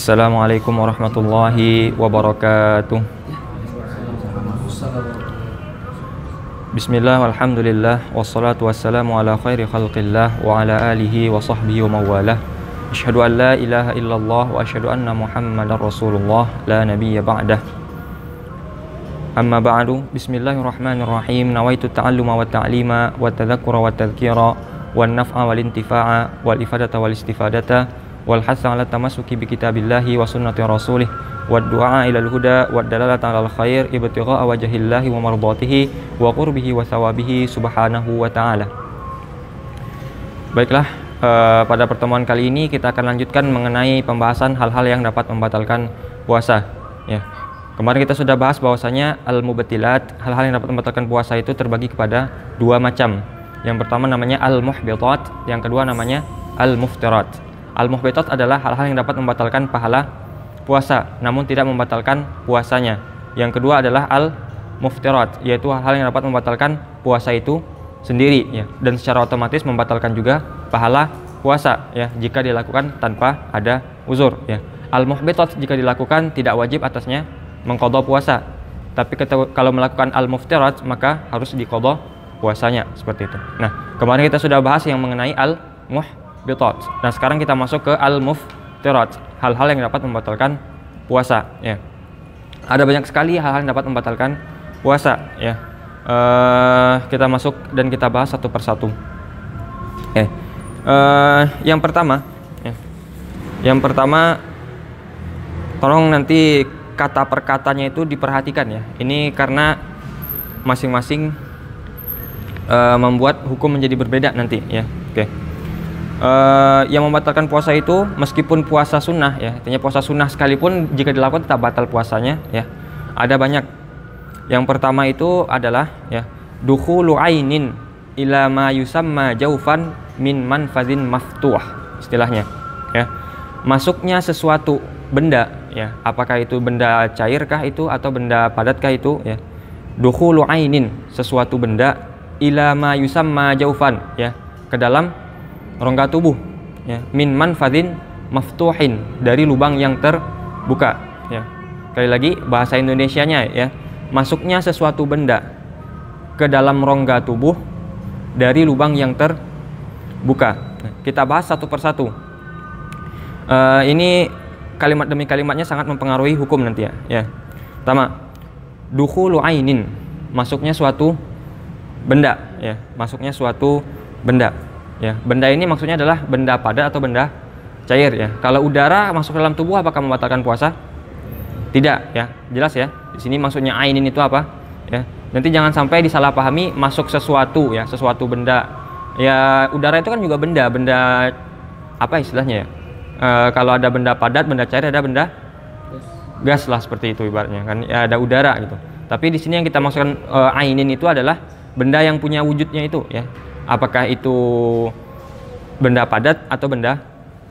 Assalamualaikum warahmatullahi wabarakatuh. Bismillah, walhamdulillah, wassalatu wassalamu ala khairi khalqillah wa ala alihi wa sahbihi wa mawalah. Asyhadu an la ilaha illallah wa asyhadu anna muhammadar rasulullah la nabiyya ba'dah. Amma ba'du, bismillahirrahmanirrahim. Nawaitu ta'alluma wa ta'lima wa tadhakkura wa tadhkira wan naf'a wal intifa'a wal ifadata wal istifadata wal hatha ala tamassuki bi kitabillahi wa sunnati rasulih wad du'a ila al-huda wad dalalata ala al-khair ibtigha'a wajhillahi wa mardatihi wa qurbihi wa thawabihi subhanahu wa ta'ala. Baiklah, pada pertemuan kali ini kita akan lanjutkan mengenai pembahasan hal-hal yang dapat membatalkan puasa ya. Kemarin kita sudah bahas bahwasanya al-mubtilat, hal-hal yang dapat membatalkan puasa itu terbagi kepada dua macam. Yang pertama namanya al-muhbitat, yang kedua namanya al-muftirat. Al-muhbitat adalah hal-hal yang dapat membatalkan pahala puasa namun tidak membatalkan puasanya. Yang kedua adalah al-muftirat, yaitu hal-hal yang dapat membatalkan puasa itu sendiri ya, dan secara otomatis membatalkan juga pahala puasa ya jika dilakukan tanpa ada uzur ya. Al-muhbitat jika dilakukan tidak wajib atasnya mengqadha puasa. Tapi kalau melakukan al-muftirat maka harus diqadha puasanya, seperti itu. Nah, kemarin kita sudah bahas yang mengenai al-muhbitat. Nah, sekarang kita masuk ke al-muftirat, hal-hal yang dapat membatalkan puasa ya. Ada banyak sekali hal-hal yang dapat membatalkan puasa ya. Kita masuk dan kita bahas satu persatu. Yang pertama ya. Yang pertama, tolong nanti kata per katanya itu diperhatikan ya. Ini karena masing-masing membuat hukum menjadi berbeda nanti ya. Yang membatalkan puasa itu meskipun puasa sunnah ya, artinya puasa sunnah sekalipun jika dilakukan tetap batal puasanya ya. Ada banyak. Yang pertama itu adalah ya, dukhulu ainin ila ma yusamma jaufan min manfazin maftuh, istilahnya ya. Masuknya sesuatu benda ya, apakah itu benda cairkah itu atau benda padatkah itu ya. Dukhulu ainin, sesuatu benda, ila ma yusamma jaufan ya, ke dalam rongga tubuh ya, min manfadhin maftuhin, dari lubang yang terbuka ya. Sekali lagi bahasa Indonesianya ya, masuknya sesuatu benda ke dalam rongga tubuh dari lubang yang terbuka. Nah, kita bahas satu persatu. Ini kalimat demi kalimatnya sangat mempengaruhi hukum nanti ya. Pertama, dukhulu ainin, masuknya suatu benda ya, masuknya suatu benda. Ya, benda ini maksudnya adalah benda padat atau benda cair ya. Kalau udara masuk dalam tubuh apakah membatalkan puasa? Tidak ya, jelas ya. Di sini maksudnya ainin itu apa? Ya. Nanti jangan sampai disalahpahami masuk sesuatu ya, sesuatu benda. Ya, udara itu kan juga benda apa istilahnya ya? Kalau ada benda padat, benda cair, ada benda gas lah, seperti itu ibaratnya kan. Ya, ada udara gitu. Tapi di sini yang kita maksudkan ainin itu adalah benda yang punya wujudnya itu ya. Apakah itu benda padat atau benda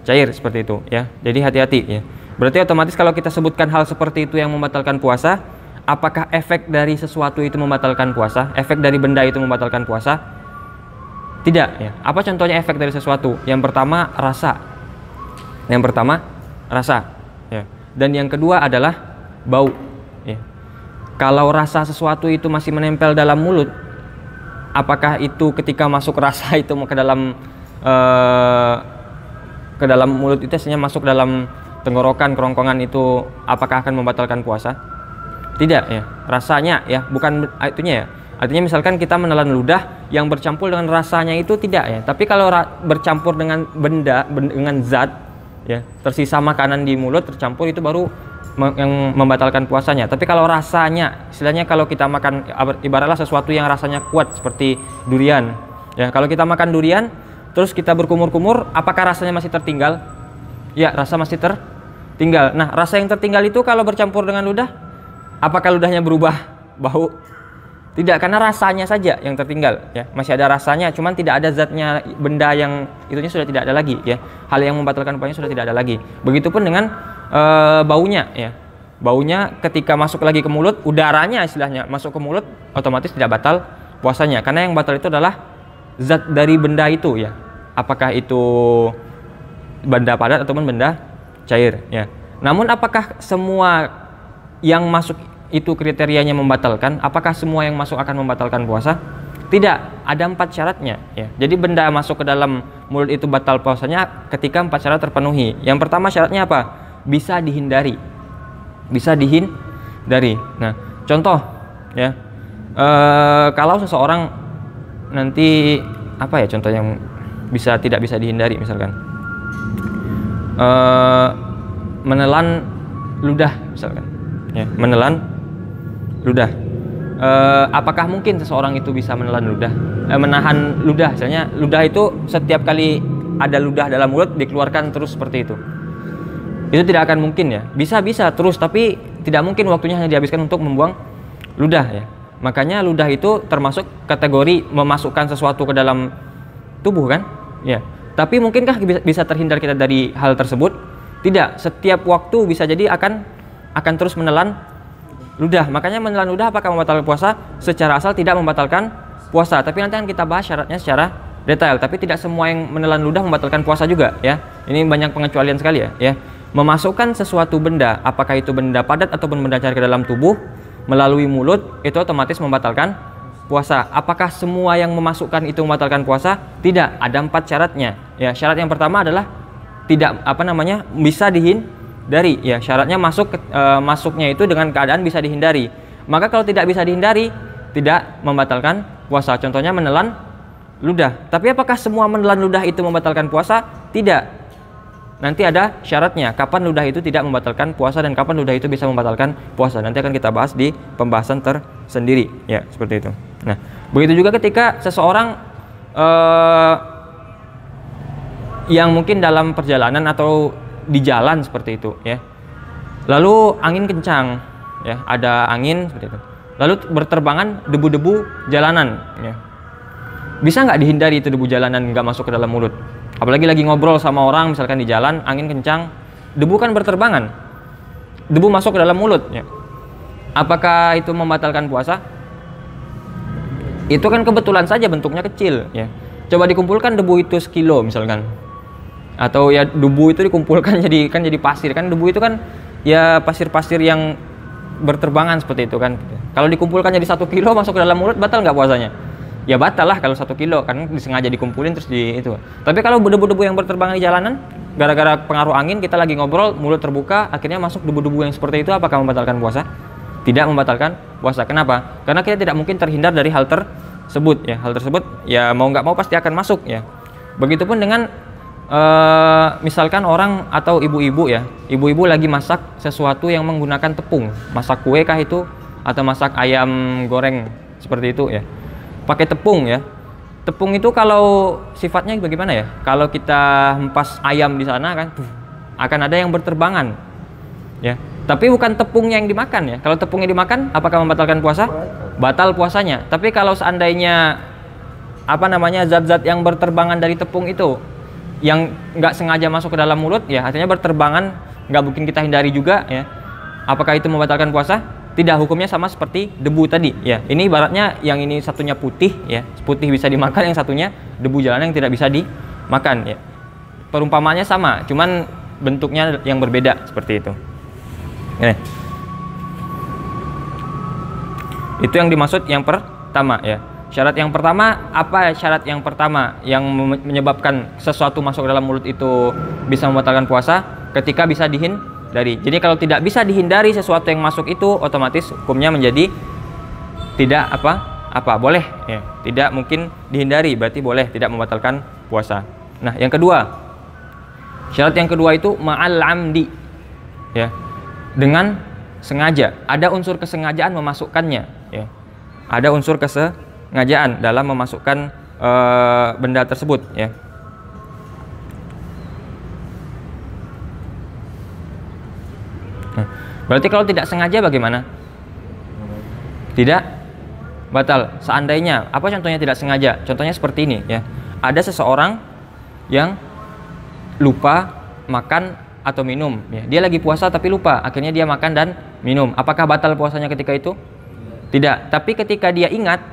cair, seperti itu ya. Jadi hati-hati ya. Berarti otomatis kalau kita sebutkan hal seperti itu yang membatalkan puasa, apakah efek dari sesuatu itu membatalkan puasa? Efek dari benda itu membatalkan puasa? Tidak ya. Apa contohnya efek dari sesuatu? Yang pertama rasa. Yang pertama rasa ya. Dan yang kedua adalah bau ya. Kalau rasa sesuatu itu masih menempel dalam mulut, apakah itu ketika masuk rasa itu ke dalam mulut itu, hasilnya masuk dalam tenggorokan, kerongkongan itu, apakah akan membatalkan puasa? Tidak ya. Rasanya ya, bukan itunya ya. Artinya misalkan kita menelan ludah yang bercampur dengan rasanya itu tidak ya. Tapi kalau bercampur dengan benda, dengan zat ya, tersisa makanan di mulut tercampur, itu baru yang membatalkan puasanya. Tapi kalau rasanya, istilahnya kalau kita makan, ibaratlah sesuatu yang rasanya kuat seperti durian ya, kalau kita makan durian terus kita berkumur-kumur, apakah rasanya masih tertinggal? Ya, rasa masih tertinggal. Nah, rasa yang tertinggal itu kalau bercampur dengan ludah, apakah ludahnya berubah bau? Tidak, karena rasanya saja yang tertinggal ya. Masih ada rasanya, cuman tidak ada zatnya, benda yang itunya sudah tidak ada lagi ya. Hal yang membatalkan puasanya sudah tidak ada lagi. Begitupun dengan baunya ya. Baunya ketika masuk lagi ke mulut, udaranya istilahnya masuk ke mulut, otomatis tidak batal puasanya, karena yang batal itu adalah zat dari benda itu ya. Apakah itu benda padat ataupun benda cair ya. Namun apakah semua yang masuk itu kriterianya membatalkan? Apakah semua yang masuk akan membatalkan puasa? Tidak, ada 4 syaratnya ya. Jadi benda masuk ke dalam mulut itu batal puasanya ketika 4 syarat terpenuhi. Yang pertama syaratnya apa? Bisa dihindari. Bisa dihindari. Nah, contoh ya. Kalau seseorang nanti apa ya contoh yang tidak bisa dihindari, misalkan menelan ludah misalkan ya, menelan ludah. Apakah mungkin seseorang itu bisa menelan ludah, menahan ludah? Misalnya ludah itu setiap kali ada ludah dalam mulut dikeluarkan terus seperti itu tidak akan mungkin ya. Bisa terus, tapi tidak mungkin waktunya hanya dihabiskan untuk membuang ludah ya. Makanya ludah itu termasuk kategori memasukkan sesuatu ke dalam tubuh kan ya. Tapi mungkinkah bisa terhindar kita dari hal tersebut? Tidak, setiap waktu bisa jadi akan terus menelan ludah. Makanya menelan ludah apakah membatalkan puasa? Secara asal tidak membatalkan puasa, tapi nanti akan kita bahas syaratnya secara detail. Tapi tidak semua yang menelan ludah membatalkan puasa juga ya. Ini banyak pengecualian sekali ya. Memasukkan sesuatu benda, apakah itu benda padat ataupun benda cair ke dalam tubuh melalui mulut, itu otomatis membatalkan puasa. Apakah semua yang memasukkan itu membatalkan puasa? Tidak, ada 4 syaratnya ya. Syarat yang pertama adalah tidak bisa dihindari ya. Syaratnya masuknya itu dengan keadaan bisa dihindari. Maka kalau tidak bisa dihindari, tidak membatalkan puasa. Contohnya menelan ludah. Tapi apakah semua menelan ludah itu membatalkan puasa? Tidak. Nanti ada syaratnya kapan ludah itu tidak membatalkan puasa dan kapan ludah itu bisa membatalkan puasa. Nanti akan kita bahas di pembahasan tersendiri ya, seperti itu. Nah, begitu juga ketika seseorang yang mungkin dalam perjalanan atau di jalan seperti itu ya. Lalu angin kencang ya, ada angin seperti itu. Lalu berterbangan debu-debu jalanan ya. Bisa nggak dihindari itu debu jalanan nggak masuk ke dalam mulut? Apalagi lagi ngobrol sama orang misalkan di jalan, angin kencang, debu kan berterbangan. Debu masuk ke dalam mulut ya. Apakah itu membatalkan puasa? Itu kan kebetulan saja bentuknya kecil ya. Coba dikumpulkan debu itu sekilo misalkan. Atau ya debu itu dikumpulkan jadi pasir kan, debu itu kan ya pasir-pasir yang berterbangan seperti itu kan. Kalau dikumpulkan jadi 1 kilo masuk ke dalam mulut, batal nggak puasanya? Ya batal lah kalau 1 kilo kan disengaja dikumpulin terus di itu. Tapi kalau debu-debu yang berterbangan di jalanan gara-gara pengaruh angin, kita lagi ngobrol mulut terbuka akhirnya masuk debu-debu yang seperti itu, apakah membatalkan puasa? Tidak membatalkan puasa. Kenapa? Karena kita tidak mungkin terhindar dari hal tersebut ya. Hal tersebut ya mau nggak mau pasti akan masuk ya. Begitupun dengan misalkan orang atau ibu-ibu ya. Ibu-ibu lagi masak sesuatu yang menggunakan tepung. Masak kue kah itu atau masak ayam goreng seperti itu ya. Pakai tepung ya. Tepung itu kalau sifatnya bagaimana ya? Kalau kita hempas ayam di sana kan akan ada yang berterbangan. Ya. Tapi bukan tepungnya yang dimakan ya. Kalau tepungnya dimakan apakah membatalkan puasa? Batal puasanya. Tapi kalau seandainya zat-zat yang berterbangan dari tepung itu yang nggak sengaja masuk ke dalam mulut ya, artinya berterbangan, nggak mungkin kita hindari juga ya. Apakah itu membatalkan puasa? Tidak, hukumnya sama seperti debu tadi ya. Ini ibaratnya yang ini satunya putih ya, putih bisa dimakan, yang satunya debu jalanan yang tidak bisa dimakan ya. Perumpamaannya sama, cuman bentuknya yang berbeda seperti itu. Ini. Itu yang dimaksud yang pertama ya. Syarat yang pertama, apa syarat yang pertama yang menyebabkan sesuatu masuk ke dalam mulut itu bisa membatalkan puasa? Ketika bisa dihindari. Jadi kalau tidak bisa dihindari sesuatu yang masuk itu, otomatis hukumnya menjadi tidak boleh ya. Tidak mungkin dihindari, berarti boleh, tidak membatalkan puasa. Nah, yang kedua, syarat yang kedua itu ma'al amdi ya. Dengan sengaja, ada unsur kesengajaan memasukkannya ya. Ada unsur kesengajaan dalam memasukkan benda tersebut ya. Nah, berarti kalau tidak sengaja bagaimana? Tidak batal. Seandainya, apa contohnya tidak sengaja? Contohnya seperti ini ya. Ada seseorang yang lupa makan atau minum ya. Dia lagi puasa tapi lupa, akhirnya dia makan dan minum. Apakah batal puasanya ketika itu? Tidak. Tapi ketika dia ingat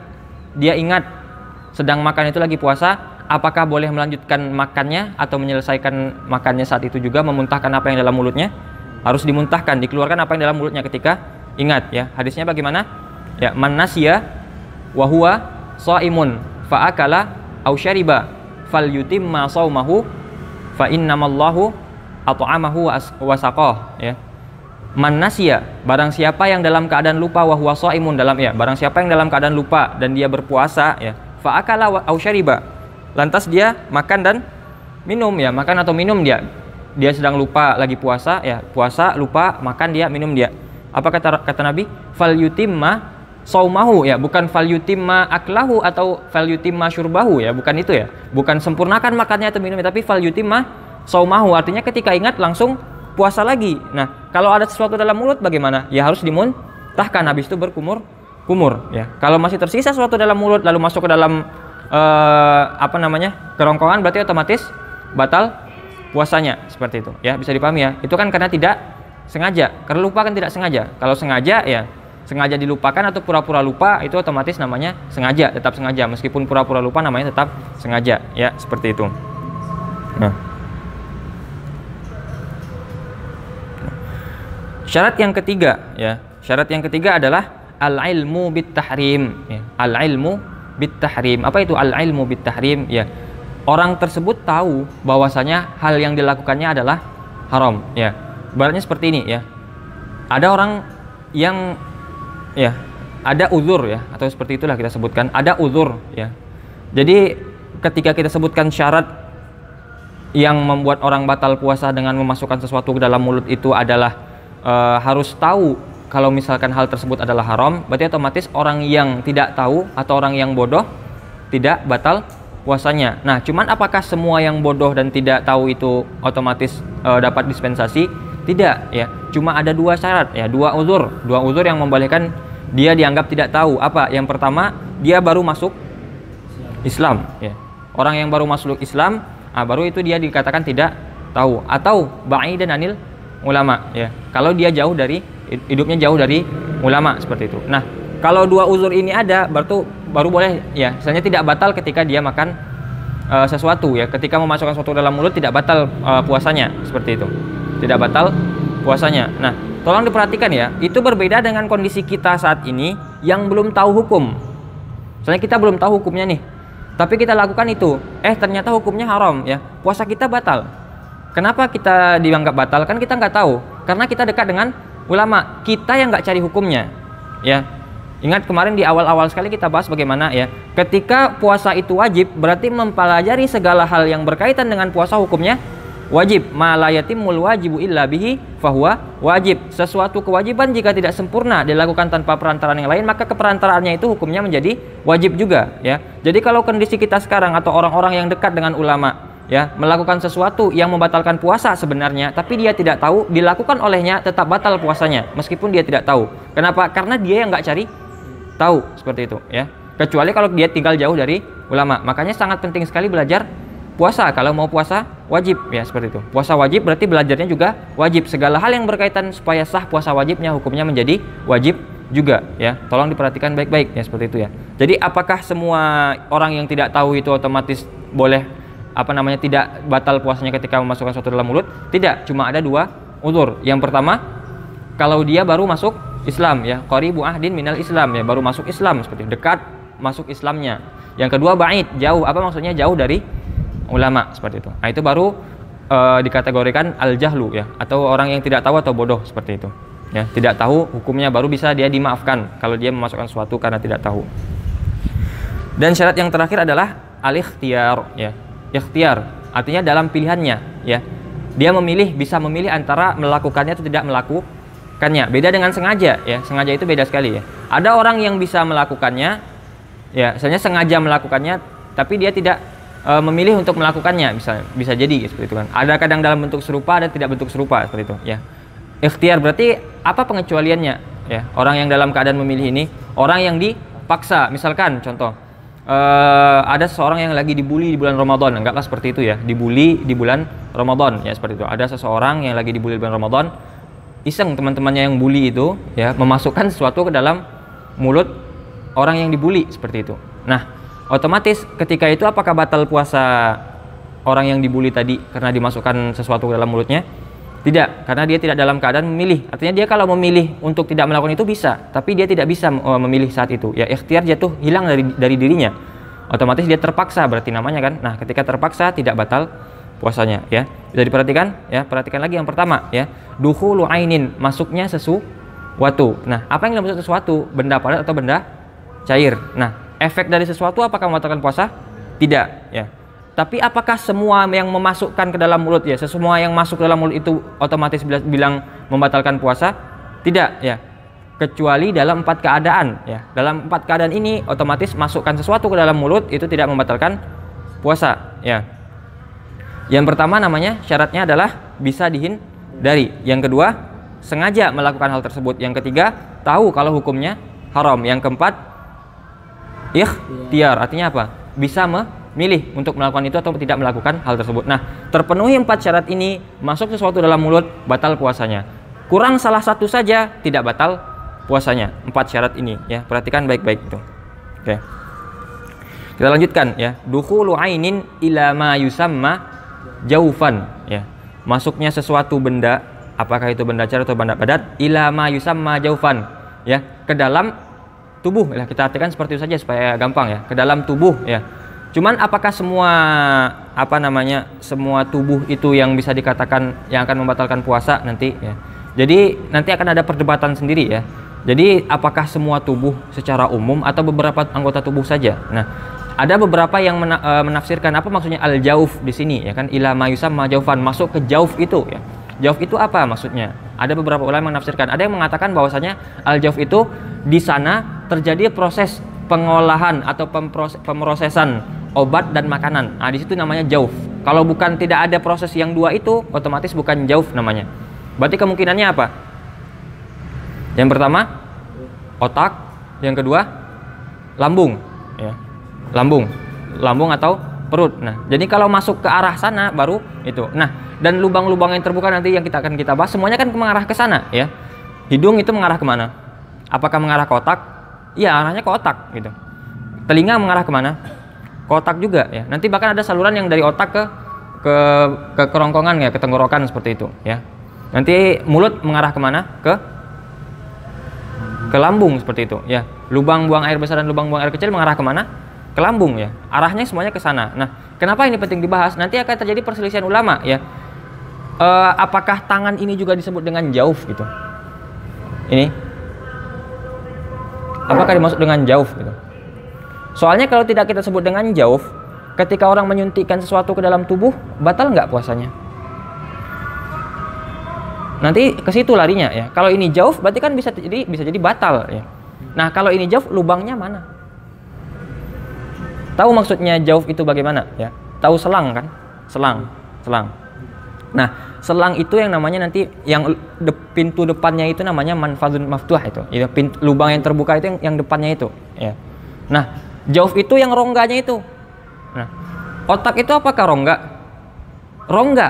sedang makan itu lagi puasa, apakah boleh melanjutkan makannya atau menyelesaikan makannya saat itu juga, memuntahkan apa yang dalam mulutnya? harus dimuntahkan, dikeluarkan apa yang dalam mulutnya ketika ingat, ya. Hadisnya bagaimana? Ya, man nasiya wa huwa shaimun fa akala aw syariba falyutimma shaumahu fa innamallahu at'amahu wa saqah, ya. Man nasiya, barang siapa yang dalam keadaan lupa, wa huwa shaimun, dalam, ya, barang siapa yang dalam keadaan lupa dan dia berpuasa, ya, fa akala aw syariba, lantas dia makan dan minum, ya, makan atau minum, dia sedang lupa lagi puasa, ya, puasa lupa makan, dia minum, dia apa kata Nabi? Fal yutimma saumahu, ya, bukan fal yutimma aklahu atau fal yutimma syurbahu, ya, bukan itu, ya, bukan sempurnakan makannya atau minumnya, tapi fal yutimma saumahu, artinya ketika ingat langsung puasa lagi. Nah, kalau ada sesuatu dalam mulut bagaimana? Ya harus dimuntahkan, habis itu berkumur, ya. Kalau masih tersisa sesuatu dalam mulut lalu masuk ke dalam kerongkongan, berarti otomatis batal puasanya, seperti itu, ya. Bisa dipahami, ya. Itu kan karena tidak sengaja. Karena lupa kan tidak sengaja. Kalau sengaja, ya sengaja dilupakan atau pura-pura lupa, itu otomatis namanya sengaja, tetap sengaja. Meskipun pura-pura lupa namanya tetap sengaja, ya, seperti itu. Nah, syarat yang ketiga, ya, syarat yang ketiga adalah al-ilmu bit-tahrim, ya. Al-ilmu bit-tahrim. Apa itu al-ilmu bit-tahrim? Ya, orang tersebut tahu bahwasanya hal yang dilakukannya adalah haram, ya. Ibaratnya seperti ini, ya. Ada orang yang, ya, ada uzur, ya, atau seperti itulah kita sebutkan, ada uzur, ya. Jadi ketika kita sebutkan syarat yang membuat orang batal puasa dengan memasukkan sesuatu ke dalam mulut itu adalah harus tahu kalau misalkan hal tersebut adalah haram, berarti otomatis orang yang tidak tahu atau orang yang bodoh tidak batal puasanya. Nah, cuman apakah semua yang bodoh dan tidak tahu itu otomatis dapat dispensasi? Tidak, ya. Cuma ada dua syarat, ya, dua uzur yang membolehkan dia dianggap tidak tahu. Apa? Yang pertama, dia baru masuk Islam, ya. Orang yang baru masuk Islam, baru itu dia dikatakan tidak tahu, atau ba'idan anil ulama, ya. Kalau dia jauh dari hidupnya jauh dari ulama, seperti itu. Nah, kalau dua uzur ini ada, baru boleh, ya. Misalnya tidak batal ketika dia makan sesuatu, ya. Ketika memasukkan sesuatu dalam mulut tidak batal puasanya, seperti itu. Tidak batal puasanya. Nah, tolong diperhatikan, ya. Itu berbeda dengan kondisi kita saat ini yang belum tahu hukum. Misalnya kita belum tahu hukumnya nih, tapi kita lakukan itu, ternyata hukumnya haram, ya. Puasa kita batal. Kenapa kita dianggap batal? Kan kita nggak tahu. Karena kita dekat dengan ulama, kita yang nggak cari hukumnya, ya. Ingat kemarin di awal-awal sekali kita bahas bagaimana, ya, ketika puasa itu wajib, berarti mempelajari segala hal yang berkaitan dengan puasa hukumnya wajib. Ma la yatimul wajibu illa bihi fahuwa wajib. Sesuatu kewajiban jika tidak sempurna dilakukan tanpa perantaraan yang lain, maka keperantaraannya itu hukumnya menjadi wajib juga, ya. Jadi kalau kondisi kita sekarang atau orang-orang yang dekat dengan ulama, ya, melakukan sesuatu yang membatalkan puasa sebenarnya, tapi dia tidak tahu, dilakukan olehnya tetap batal puasanya meskipun dia tidak tahu. Kenapa? Karena dia yang nggak cari tahu, seperti itu, ya. Kecuali kalau dia tinggal jauh dari ulama. Makanya sangat penting sekali belajar puasa. Kalau mau puasa wajib, ya, seperti itu. Puasa wajib berarti belajarnya juga wajib. Segala hal yang berkaitan supaya sah puasa wajibnya, hukumnya menjadi wajib juga, ya. Tolong diperhatikan baik-baik, ya, seperti itu, ya. Jadi apakah semua orang yang tidak tahu itu otomatis boleh tidak batal puasanya ketika memasukkan sesuatu dalam mulut? Tidak, cuma ada dua uzur. Yang pertama, kalau dia baru masuk Islam, ya, qaribu ahdin minal Islam, ya, baru masuk Islam, seperti itu, dekat masuk Islamnya. Yang kedua, ba'id, jauh. Apa maksudnya? Jauh dari ulama, seperti itu. Nah, itu baru dikategorikan al-jahlu, ya, atau orang yang tidak tahu atau bodoh, seperti itu, ya. Tidak tahu hukumnya, baru bisa dia dimaafkan kalau dia memasukkan sesuatu karena tidak tahu. Dan syarat yang terakhir adalah al-ikhtiyar, ya. Ikhtiar artinya dalam pilihannya, ya. Dia bisa memilih antara melakukannya atau tidak melakukannya. Beda dengan sengaja, ya. Sengaja itu beda sekali, ya. Ada orang yang bisa melakukannya, ya, misalnya sengaja melakukannya tapi dia tidak memilih untuk melakukannya, misalnya. Bisa jadi seperti itu, kan. Ada kadang dalam bentuk serupa, ada tidak bentuk serupa, seperti itu, ya. Ikhtiar berarti apa pengecualiannya, ya. Orang yang dalam keadaan memilih ini, orang yang dipaksa, misalkan contoh, ada seseorang yang lagi dibully di bulan Ramadan, anggaplah seperti itu, ya, dibully di bulan Ramadan, ya, seperti itu. Ada seseorang yang lagi dibully di bulan Ramadan, iseng teman-temannya yang bully itu, ya, memasukkan sesuatu ke dalam mulut orang yang dibully, seperti itu. Nah, otomatis ketika itu apakah batal puasa orang yang dibully tadi karena dimasukkan sesuatu ke dalam mulutnya? Tidak, karena dia tidak dalam keadaan memilih. Artinya dia kalau memilih untuk tidak melakukan itu bisa, tapi dia tidak bisa memilih saat itu. Ya, ikhtiar jatuh hilang dari dirinya. Otomatis dia terpaksa berarti namanya kan. Nah, ketika terpaksa tidak batal puasanya, ya. Bisa diperhatikan, ya. Perhatikan lagi yang pertama, ya. Dukhulu ainin, masuknya sesuatu. Nah, apa yang dimaksud sesuatu? Benda padat atau benda cair. Nah, efek dari sesuatu apakah membatalkan puasa? Tidak, ya. Tapi apakah semua yang memasukkan ke dalam mulut, ya, semua yang masuk ke dalam mulut itu otomatis bilang membatalkan puasa? Tidak, ya. Kecuali dalam 4 keadaan, ya. Dalam 4 keadaan ini otomatis masukkan sesuatu ke dalam mulut itu tidak membatalkan puasa, ya. Yang pertama namanya syaratnya adalah bisa dihindari. Yang kedua, sengaja melakukan hal tersebut. Yang ketiga, tahu kalau hukumnya haram. Yang keempat, ikhtiar. Artinya apa? Bisa memilih untuk melakukan itu atau tidak melakukan hal tersebut. Nah, terpenuhi 4 syarat ini, masuk sesuatu dalam mulut, batal puasanya. Kurang salah satu saja, tidak batal puasanya. 4 syarat ini, ya. Perhatikan baik-baik itu. Oke. Kita lanjutkan, ya. Dukhulu ainin ila ma yusamma jaufan, ya. Masuknya sesuatu benda, apakah itu benda cair atau benda padat, ila ma yusamma jaufan, ya, ke dalam tubuh. Ya, kita artikan seperti itu saja supaya gampang, ya. Ke dalam tubuh, ya. Cuman apakah semua semua tubuh itu yang bisa dikatakan yang akan membatalkan puasa nanti, ya. Jadi nanti akan ada perdebatan sendiri, ya. Jadi apakah semua tubuh secara umum atau beberapa anggota tubuh saja? Nah, ada beberapa yang menafsirkan apa maksudnya al-jauf di sini, ya kan, ila ma yusamma jaufan, masuk ke jauf itu, ya. Jauf itu apa maksudnya? Ada beberapa ulama yang menafsirkan. Ada yang mengatakan bahwasanya al-jauf itu di sana terjadi proses pengolahan atau pemrosesan obat dan makanan. Nah, di situ namanya jauf. Kalau bukan tidak ada proses yang dua itu, otomatis bukan jauf namanya. Berarti kemungkinannya apa? Yang pertama, otak. Yang kedua, lambung, ya. Lambung atau perut. Nah, jadi kalau masuk ke arah sana baru itu. Nah, dan lubang-lubang yang terbuka nanti yang akan kita bahas semuanya kan mengarah ke sana, ya. Hidung itu mengarah kemana? Apakah mengarah ke otak? Iya, arahnya ke otak, gitu. Telinga mengarah kemana? Ke otak juga, ya. Nanti bahkan ada saluran yang dari otak ke kerongkongan, ya, ke tenggorokan seperti itu, ya. Nanti mulut mengarah kemana? Ke lambung seperti itu, ya. Lubang buang air besar dan lubang buang air kecil mengarah kemana? Ke lambung, ya. Arahnya semuanya ke sana. Nah, kenapa ini penting dibahas? Nanti akan terjadi perselisihan ulama, ya. Apakah tangan ini juga disebut dengan jauf, gitu? Ini apakah dimaksud dengan jauf, gitu? Soalnya kalau tidak kita sebut dengan jauf, ketika orang menyuntikkan sesuatu ke dalam tubuh, batal nggak puasanya? Nanti ke situ larinya, ya. Kalau ini jauf berarti kan bisa jadi batal, ya. Nah, kalau ini jauf, lubangnya mana? Tahu maksudnya jauf itu bagaimana, ya? Tahu selang kan? Selang. Nah, selang itu yang namanya nanti yang pintu depannya itu namanya manfadun maftuh itu. Ya, lubang yang terbuka itu yang depannya itu, ya. Nah, jauf itu yang rongganya itu. Nah, otak itu apakah rongga? Rongga.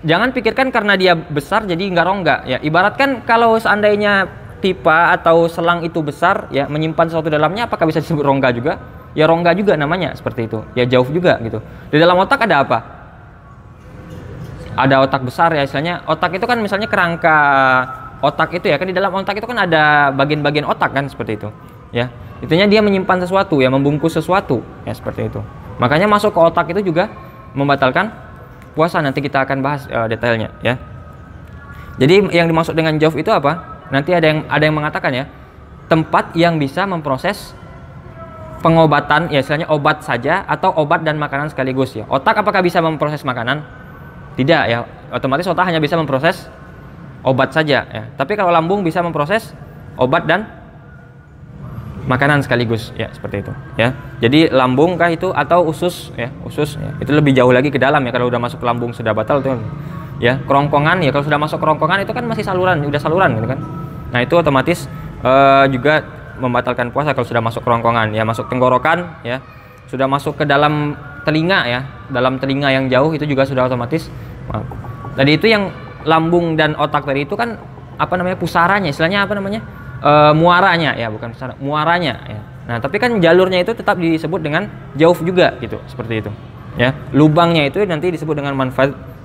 Jangan pikirkan karena dia besar jadi nggak rongga, ya. Ibaratkan kalau seandainya pipa atau selang itu besar, ya, menyimpan sesuatu dalamnya, apakah bisa disebut rongga juga? Ya, rongga juga namanya seperti itu. Ya, jauf juga, gitu. Di dalam otak ada apa? Ada otak besar, ya, istilahnya. Otak itu kan misalnya kerangka otak itu, ya kan, di dalam otak itu kan ada bagian-bagian otak kan seperti itu, ya. Intinya dia menyimpan sesuatu, ya, membungkus sesuatu, ya, seperti itu. Makanya masuk ke otak itu juga membatalkan puasa. Nanti kita akan bahas detailnya, ya. Jadi yang dimaksud dengan jauf itu apa? Nanti ada yang mengatakan, ya, tempat yang bisa memproses pengobatan, ya, istilahnya obat saja atau obat dan makanan sekaligus, ya. Otak apakah bisa memproses makanan? Tidak, ya. Otomatis otak hanya bisa memproses obat saja, ya. Tapi kalau lambung bisa memproses obat dan makanan sekaligus, ya, seperti itu, ya. Jadi lambung kah itu atau usus, ya, usus, ya. Itu lebih jauh lagi ke dalam, ya. Kalau udah masuk ke lambung sudah batal tuh, ya. Kerongkongan, ya, kalau sudah masuk kerongkongan itu kan masih saluran, udah saluran, gitu kan. Nah, itu otomatis juga membatalkan puasa kalau sudah masuk kerongkongan, ya. Masuk tenggorokan, ya, sudah masuk ke dalam telinga, ya, dalam telinga yang jauh itu juga sudah otomatis. Tadi itu yang lambung dan otak tadi itu kan apa namanya, pusaranya, istilahnya apa namanya, muaranya, ya, bukan pusara, muaranya, ya. Nah, tapi kan jalurnya itu tetap disebut dengan jauf juga, gitu, seperti itu, ya. Lubangnya itu nanti disebut dengan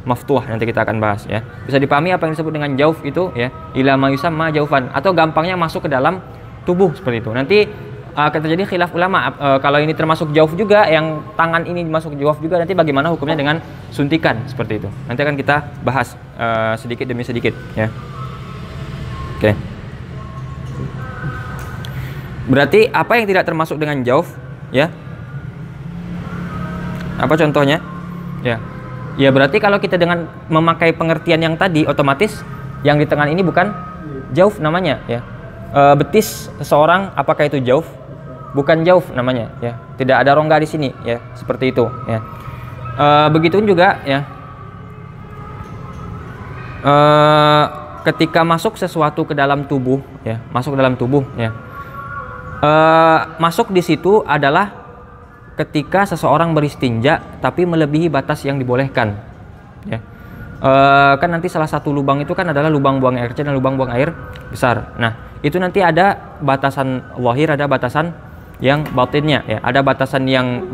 maftuh, nanti kita akan bahas ya. Bisa dipahami apa yang disebut dengan jauf itu ya, ila ma yusamma jaufan, atau gampangnya masuk ke dalam tubuh seperti itu. Nanti akan terjadi khilaf ulama kalau ini termasuk jauf juga, yang tangan ini masuk jauf juga, nanti bagaimana hukumnya dengan suntikan seperti itu. Nanti akan kita bahas sedikit demi sedikit ya. Oke. Berarti apa yang tidak termasuk dengan jauf ya? Apa contohnya? Ya. Ya berarti kalau kita dengan memakai pengertian yang tadi, otomatis yang di tengah ini bukan jauf namanya ya. Betis seseorang, apakah itu jauf? Bukan jauf namanya ya. Tidak ada rongga di sini ya, seperti itu ya. Begitu juga ya. Ketika masuk sesuatu ke dalam tubuh ya, masuk ke dalam tubuh ya. Masuk di situ adalah ketika seseorang beristinja tapi melebihi batas yang dibolehkan ya. Kan nanti salah satu lubang itu kan adalah lubang buang air kecil dan lubang buang air besar. Nah itu nanti ada batasan zahir, ada batasan yang batinnya ya. Ada batasan yang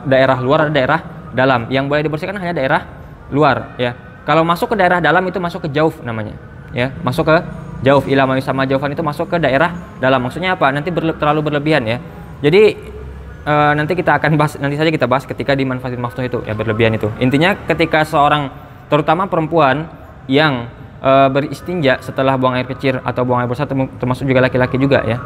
daerah luar, ada daerah dalam. Yang boleh dibersihkan hanya daerah luar ya. Kalau masuk ke daerah dalam itu masuk ke jauf namanya ya. Masuk ke jauf, ila ma yusamma jaufan itu masuk ke daerah dalam. Maksudnya apa? Nanti terlalu berlebihan ya. Jadi nanti kita akan bahas, nanti saja kita bahas ketika di manfaatin maftuh itu ya, berlebihan itu. Intinya ketika seorang, terutama perempuan yang beristinja setelah buang air kecil atau buang air besar, termasuk juga laki-laki juga ya,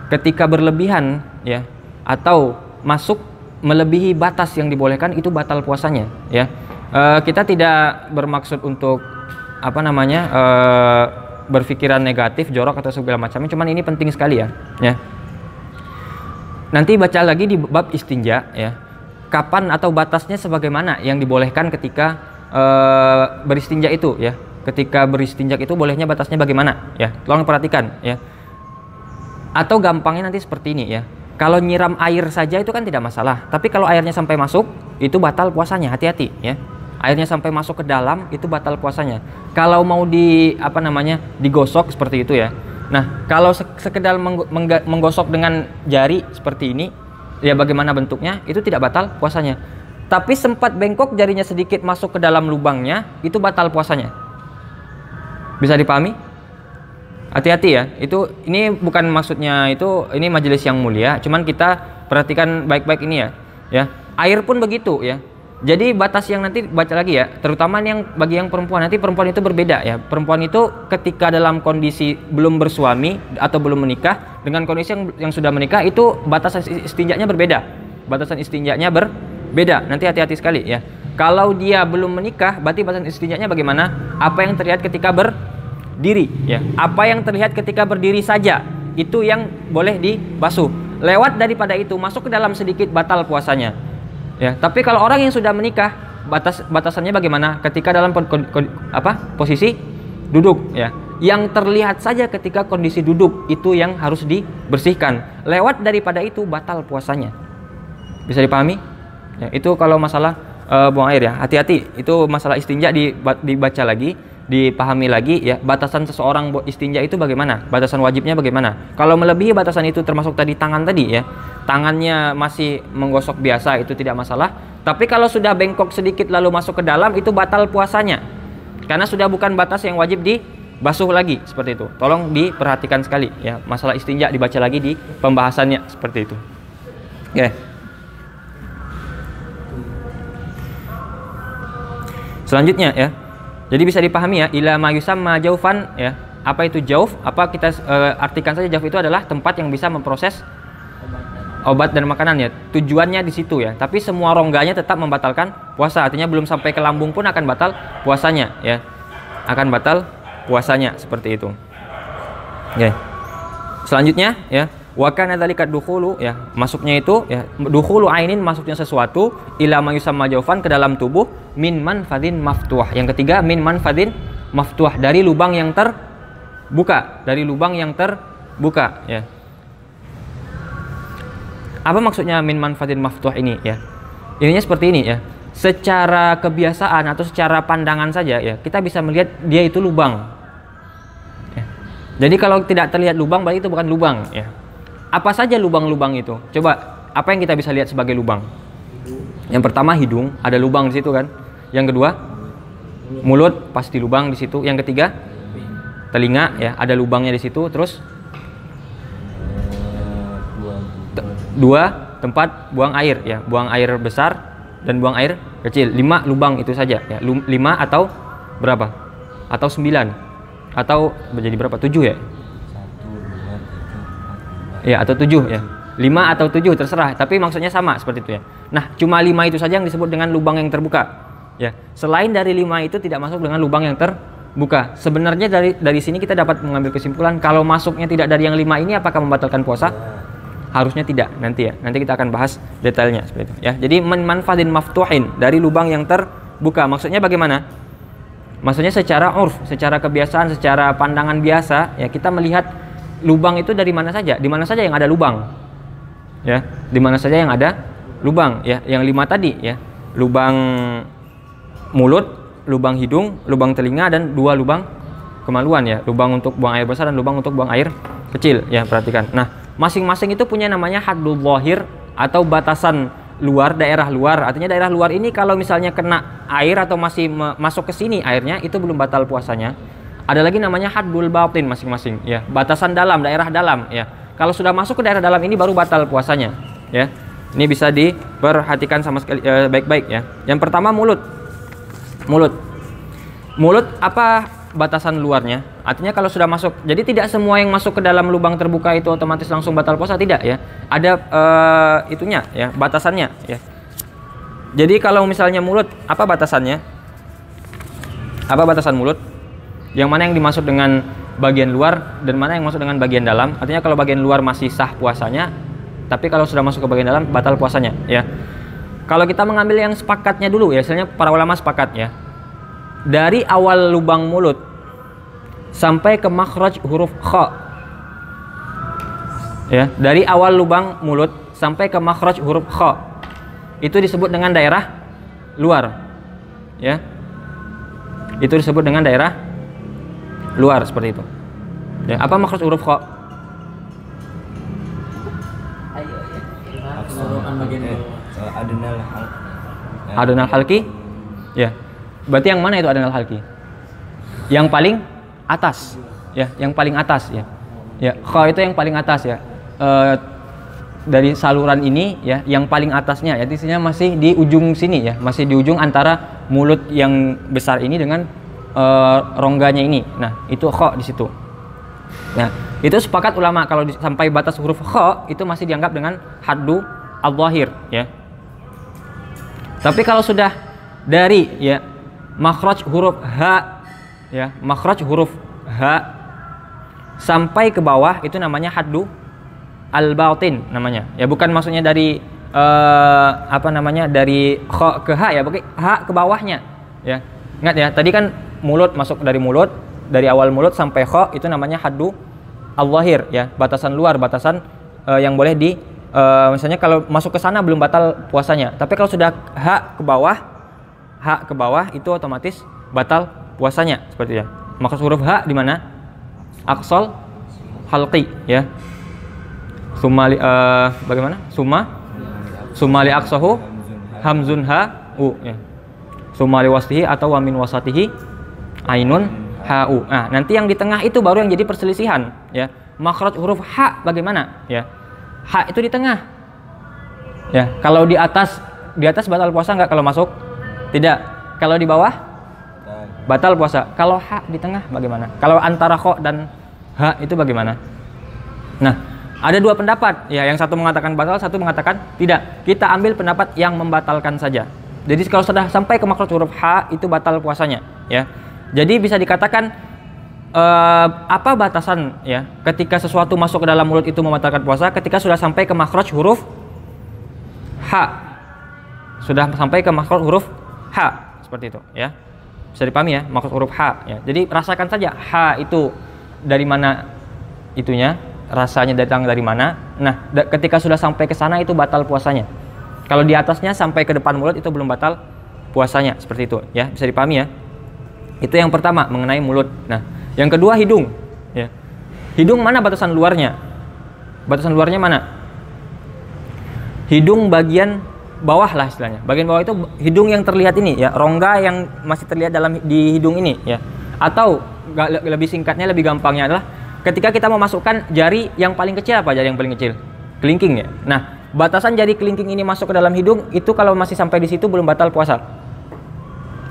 ketika berlebihan ya atau masuk melebihi batas yang dibolehkan, itu batal puasanya ya. Kita tidak bermaksud untuk apa namanya berpikiran negatif, jorok atau segala macamnya, cuman ini penting sekali ya. Nanti baca lagi di bab istinja ya, kapan atau batasnya sebagaimana yang dibolehkan ketika beristinja itu ya. Ketika beristinja itu bolehnya batasnya bagaimana ya, tolong perhatikan ya. Atau gampangnya nanti seperti ini ya, kalau nyiram air saja itu kan tidak masalah, tapi kalau airnya sampai masuk itu batal puasanya, hati-hati ya. Airnya sampai masuk ke dalam itu batal puasanya. Kalau mau digosok seperti itu ya. Nah, kalau sekedar menggosok dengan jari seperti ini, ya bagaimana bentuknya, itu tidak batal puasanya. Tapi sempat bengkok jarinya sedikit masuk ke dalam lubangnya, itu batal puasanya. Bisa dipahami? Hati-hati ya. Ini bukan maksudnya ini majelis yang mulia, cuman kita perhatikan baik-baik ini ya. Ya, air pun begitu ya. Jadi batas yang nanti baca lagi ya, terutama bagi yang perempuan, nanti perempuan itu berbeda ya. Perempuan itu ketika dalam kondisi belum bersuami atau belum menikah, dengan kondisi yang sudah menikah, itu batasan istinjaknya berbeda. Batasan istinjaknya berbeda. Nanti hati-hati sekali ya. Kalau dia belum menikah, berarti batasan istinjaknya bagaimana? Apa yang terlihat ketika berdiri ya. Apa yang terlihat ketika berdiri saja, itu yang boleh dibasuh. Lewat daripada itu masuk ke dalam sedikit, batal puasanya. Ya, tapi kalau orang yang sudah menikah, batasannya bagaimana? Ketika dalam posisi duduk ya. Yang terlihat saja ketika kondisi duduk itu yang harus dibersihkan. Lewat daripada itu batal puasanya. Bisa dipahami? Ya, itu kalau masalah buang air ya. Hati-hati, itu masalah istinja dibaca lagi, dipahami lagi ya. Batasan seseorang istinja itu bagaimana? Batasan wajibnya bagaimana? Kalau melebihi batasan itu, termasuk tadi tangan tadi ya. Tangannya masih menggosok biasa, itu tidak masalah. Tapi kalau sudah bengkok sedikit lalu masuk ke dalam, itu batal puasanya. Karena sudah bukan batas yang wajib dibasuh lagi, seperti itu. Tolong diperhatikan sekali ya. Masalah istinja dibaca lagi di pembahasannya, seperti itu. Oke. Selanjutnya ya. Jadi bisa dipahami ya, ila ma yusamma jaufan ya. Apa itu jauf? Apa kita artikan saja, jauf itu adalah tempat yang bisa memproses obat dan makanan ya. Tujuannya di situ ya. Tapi semua rongganya tetap membatalkan puasa. Artinya belum sampai ke lambung pun akan batal puasanya ya. Akan batal puasanya, seperti itu. Oke. Selanjutnya ya, wa kana dzalika dukhulu ya, masuknya itu ya, dukhulu ainin, masuknya sesuatu, ila ma yusamma jaufan, ke dalam tubuh, min manfadin maftuh. Yang ketiga, min manfadin maftuh, dari lubang yang terbuka, dari lubang yang terbuka ya. Apa maksudnya min manfadin maftuh ini ya? Ininya seperti ini ya. Secara kebiasaan atau secara pandangan saja ya, kita bisa melihat dia itu lubang ya. Jadi kalau tidak terlihat lubang, berarti itu bukan lubang ya. Apa saja lubang-lubang itu? Coba, apa yang kita bisa lihat sebagai lubang? Yang pertama hidung, ada lubang di situ kan. Yang kedua mulut pasti lubang di situ. Yang ketiga telinga, ya, ada lubangnya di situ. Terus dua tempat buang air, ya, buang air besar dan buang air kecil. 5 lubang itu saja, ya. 5 atau berapa? Atau 9 atau menjadi berapa? 7 ya? 1, 2, 3, 4, 5. Ya, atau 7 ya. 5 atau 7 terserah, tapi maksudnya sama seperti itu ya. Nah, cuma 5 itu saja yang disebut dengan lubang yang terbuka. Ya, selain dari 5 itu tidak masuk dengan lubang yang terbuka. Sebenarnya dari sini kita dapat mengambil kesimpulan kalau masuknya tidak dari yang 5 ini apakah membatalkan puasa? Harusnya tidak, nanti ya. Nanti kita akan bahas detailnya seperti itu ya. Jadi manfadin maftuhin, dari lubang yang terbuka. Maksudnya bagaimana? Maksudnya secara urf, secara kebiasaan, secara pandangan biasa ya, kita melihat lubang itu dari mana saja, di mana saja yang ada lubang. Ya, di mana saja yang ada lubang ya. Yang 5 tadi ya. Lubang mulut, lubang hidung, lubang telinga, dan 2 lubang kemaluan ya. Lubang untuk buang air besar dan lubang untuk buang air kecil ya, perhatikan. Nah, masing-masing itu punya namanya haddul zahir atau batasan luar, daerah luar. Artinya daerah luar ini kalau misalnya kena air atau masih masuk ke sini airnya, itu belum batal puasanya. Ada lagi namanya haddul batin masing-masing ya, batasan dalam, daerah dalam ya. Kalau sudah masuk ke daerah dalam ini baru batal puasanya ya. Ini bisa diperhatikan sama sekali baik-baik ya. Yang pertama mulut. Mulut apa batasan luarnya? Artinya kalau sudah masuk, jadi tidak semua yang masuk ke dalam lubang terbuka itu otomatis langsung batal puasa, tidak ya. Ada itunya ya, batasannya ya. Jadi kalau misalnya mulut, apa batasannya? Apa batasan mulut? Yang mana yang dimaksud dengan bagian luar dan mana yang masuk dengan bagian dalam? Artinya kalau bagian luar masih sah puasanya, tapi kalau sudah masuk ke bagian dalam batal puasanya ya. Kalau kita mengambil yang sepakatnya dulu ya, misalnya para ulama sepakat ya. Dari awal lubang mulut sampai ke makhraj huruf kha. Ya, dari awal lubang mulut sampai ke makhraj huruf kha. Itu disebut dengan daerah luar. Ya. Itu disebut dengan daerah luar seperti itu. Ya, apa makhraj huruf kha? Adnal halki. Ya. Berarti yang mana itu adnal halki? Yang paling atas ya, yang paling atas ya. Ya, kha itu yang paling atas ya. Dari saluran ini ya, yang paling atasnya ya, isinya masih di ujung sini ya, masih di ujung antara mulut yang besar ini dengan rongganya ini. Nah, itu kha di situ. Nah, itu sepakat ulama kalau sampai batas huruf kha itu masih dianggap dengan haddu al-zahir ya. Tapi kalau sudah dari ya makhraj huruf ha ya, makhraj huruf ha sampai ke bawah itu namanya haddu al-batin namanya. Ya, bukan maksudnya dari apa namanya, dari kha ke ha ya, pakai ha ke bawahnya ya. Ingat ya, tadi kan mulut, masuk dari mulut, dari awal mulut sampai kha itu namanya haddu al-zahir ya, batasan luar, batasan yang boleh di misalnya kalau masuk ke sana belum batal puasanya. Tapi kalau sudah ha ke bawah itu otomatis batal puasanya seperti ya. Maka huruf ha di mana? Aqsal halqi ya. Sumali bagaimana? Sumali aqsahu hamzun ha u ya. Sumali wasfihi atau wa min wasatihi ainun ha u. Nah, nanti yang di tengah itu baru yang jadi perselisihan ya. Makhraj huruf ha bagaimana ya? Ha itu di tengah. Ya, kalau di atas batal puasa nggak kalau masuk? Tidak. Kalau di bawah batal puasa. Kalau ha di tengah bagaimana? Kalau antara kha dan ha itu bagaimana? Nah, ada dua pendapat. Ya, yang satu mengatakan batal, satu mengatakan tidak. Kita ambil pendapat yang membatalkan saja. Jadi kalau sudah sampai ke makhraj huruf ha itu batal puasanya, ya. Jadi bisa dikatakan apa batasan ya ketika sesuatu masuk ke dalam mulut itu membatalkan puasa? Ketika sudah sampai ke makhraj huruf ha. Sudah sampai ke makhraj huruf ha, seperti itu ya. Bisa dipahami ya, makhraj huruf ha ya. Jadi rasakan saja ha itu dari mana itunya, rasanya datang dari mana. Nah, ketika sudah sampai ke sana itu batal puasanya. Kalau di atasnya sampai ke depan mulut itu belum batal puasanya, seperti itu ya. Bisa dipahami ya. Itu yang pertama mengenai mulut. Nah, yang kedua hidung ya. Hidung mana batasan luarnya? Batasan luarnya mana? Hidung bagian bawah lah istilahnya. Bagian bawah itu hidung yang terlihat ini ya, rongga yang masih terlihat di hidung ini ya. Atau lebih singkatnya, lebih gampangnya adalah ketika kita memasukkan jari yang paling kecil. Apa jari yang paling kecil? Kelingking ya. Nah, batasan jari kelingking ini masuk ke dalam hidung itu kalau masih sampai di situ belum batal puasa.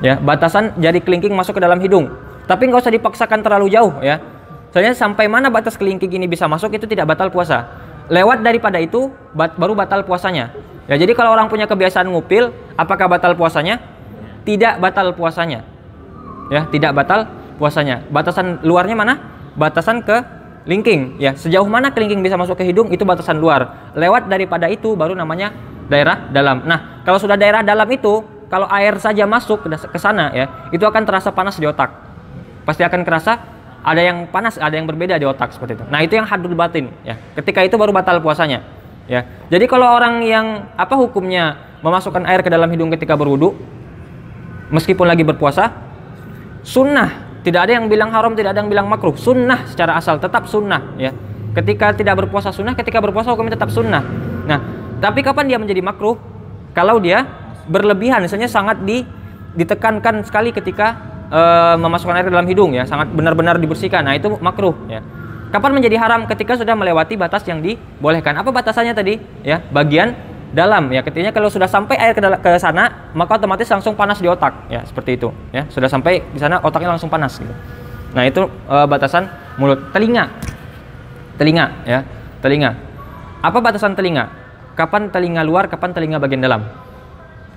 Ya, batasan jari kelingking masuk ke dalam hidung. Tapi nggak usah dipaksakan terlalu jauh ya. Soalnya sampai mana batas kelingking ini bisa masuk itu tidak batal puasa. Lewat daripada itu baru batal puasanya. Ya, jadi kalau orang punya kebiasaan ngupil, apakah batal puasanya? Tidak batal puasanya. Ya, tidak batal puasanya. Batasan luarnya mana? Batasan ke kelingking. Ya, sejauh mana kelingking bisa masuk ke hidung itu batasan luar. Lewat daripada itu baru namanya daerah dalam. Nah, kalau sudah daerah dalam itu, kalau air saja masuk ke sana ya, itu akan terasa panas di otak. Pasti akan kerasa ada yang panas, ada yang berbeda di otak seperti itu. Nah, itu yang haddul batin ya. Ketika itu baru batal puasanya. Ya. Jadi kalau orang yang apa hukumnya memasukkan air ke dalam hidung ketika berwudu meskipun lagi berpuasa, sunnah. Tidak ada yang bilang haram, tidak ada yang bilang makruh. Sunnah secara asal, tetap sunnah ya. Ketika tidak berpuasa sunnah, ketika berpuasa hukumnya tetap sunnah. Nah, tapi kapan dia menjadi makruh? Kalau dia berlebihan, misalnya sangat ditekankan sekali ketika memasukkan air ke dalam hidung ya, sangat benar-benar dibersihkan. Nah, itu makruh ya. Kapan menjadi haram? Ketika sudah melewati batas yang dibolehkan. Apa batasannya tadi? Ya, bagian dalam ya. Ketika kalau sudah sampai air ke sana, maka otomatis langsung panas di otak ya, seperti itu ya. Sudah sampai di sana otaknya langsung panas gitu. Nah, itu batasan mulut. Telinga ya, telinga. Apa batasan telinga? Kapan telinga luar, kapan telinga bagian dalam?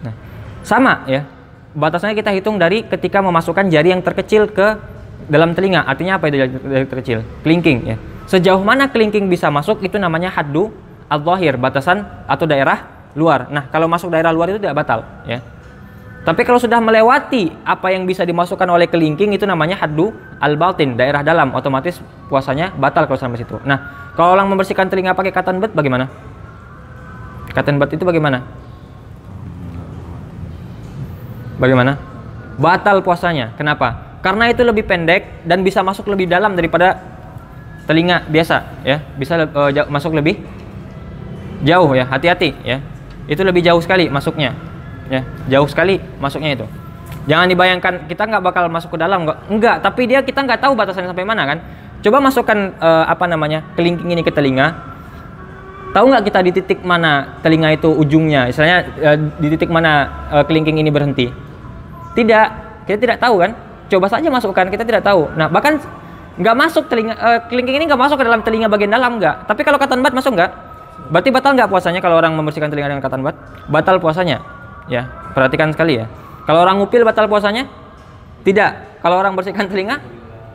Nah, sama ya. Batasannya kita hitung dari ketika memasukkan jari yang terkecil ke dalam telinga. Artinya apa itu jari terkecil? Kelingking ya. Sejauh mana kelingking bisa masuk itu namanya haddu al-zahir, batasan atau daerah luar. Nah, kalau masuk daerah luar itu tidak batal ya. Tapi kalau sudah melewati apa yang bisa dimasukkan oleh kelingking itu namanya haddu al-batin, daerah dalam, otomatis puasanya batal kalau sampai situ. Nah, kalau orang membersihkan telinga pakai cotton bud bagaimana? Cotton bud itu bagaimana? Bagaimana? Batal puasanya. Kenapa? Karena itu lebih pendek dan bisa masuk lebih dalam daripada telinga biasa ya. Bisa masuk lebih jauh ya. Hati-hati ya. Itu lebih jauh sekali masuknya. Ya, jauh sekali masuknya itu. Jangan dibayangkan kita nggak bakal masuk ke dalam, enggak, tapi kita nggak tahu batasannya sampai mana kan. Coba masukkan kelingking ini ke telinga. Tahu nggak kita di titik mana telinga itu ujungnya? Misalnya di titik mana kelingking ini berhenti? Tidak, kita tidak tahu kan. Coba saja masukkan, kita tidak tahu. Nah, bahkan nggak masuk kelingking ini nggak masuk ke dalam telinga bagian dalam nggak. Tapi kalau cotton bud masuk nggak? Berarti batal nggak puasanya kalau orang membersihkan telinga dengan cotton bud? Batal puasanya. Ya, perhatikan sekali ya. Kalau orang ngupil batal puasanya? Tidak. Kalau orang bersihkan telinga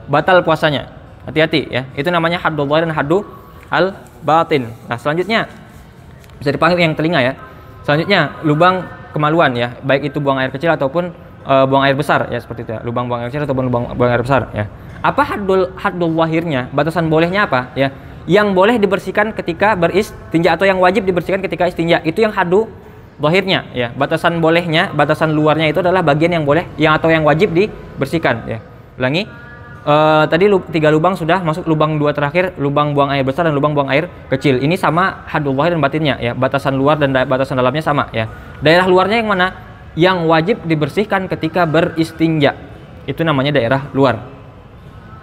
batal puasanya. Hati-hati ya. Itu namanya haddul zahir dan haddu al batin. Nah, selanjutnya bisa dipahami yang telinga ya. Selanjutnya lubang kemaluan ya, baik itu buang air kecil ataupun buang air besar ya, seperti itu ya. Lubang buang air kecil ataupun buang air besar ya. Apa haddul zahirnya? Batasan bolehnya apa ya? Yang boleh dibersihkan ketika beristinja atau yang wajib dibersihkan ketika istinja. Itu yang haddu zahirnya ya. Batasan bolehnya, batasan luarnya itu adalah bagian yang boleh atau yang wajib dibersihkan ya. Ulangi. Tadi 3 lubang sudah masuk, lubang 2 terakhir lubang buang air besar dan lubang buang air kecil. Ini sama haddul zahir dan batinnya ya. Batasan luar dan batasan dalamnya sama ya. Daerah luarnya yang mana? Yang wajib dibersihkan ketika beristinja. Itu namanya daerah luar.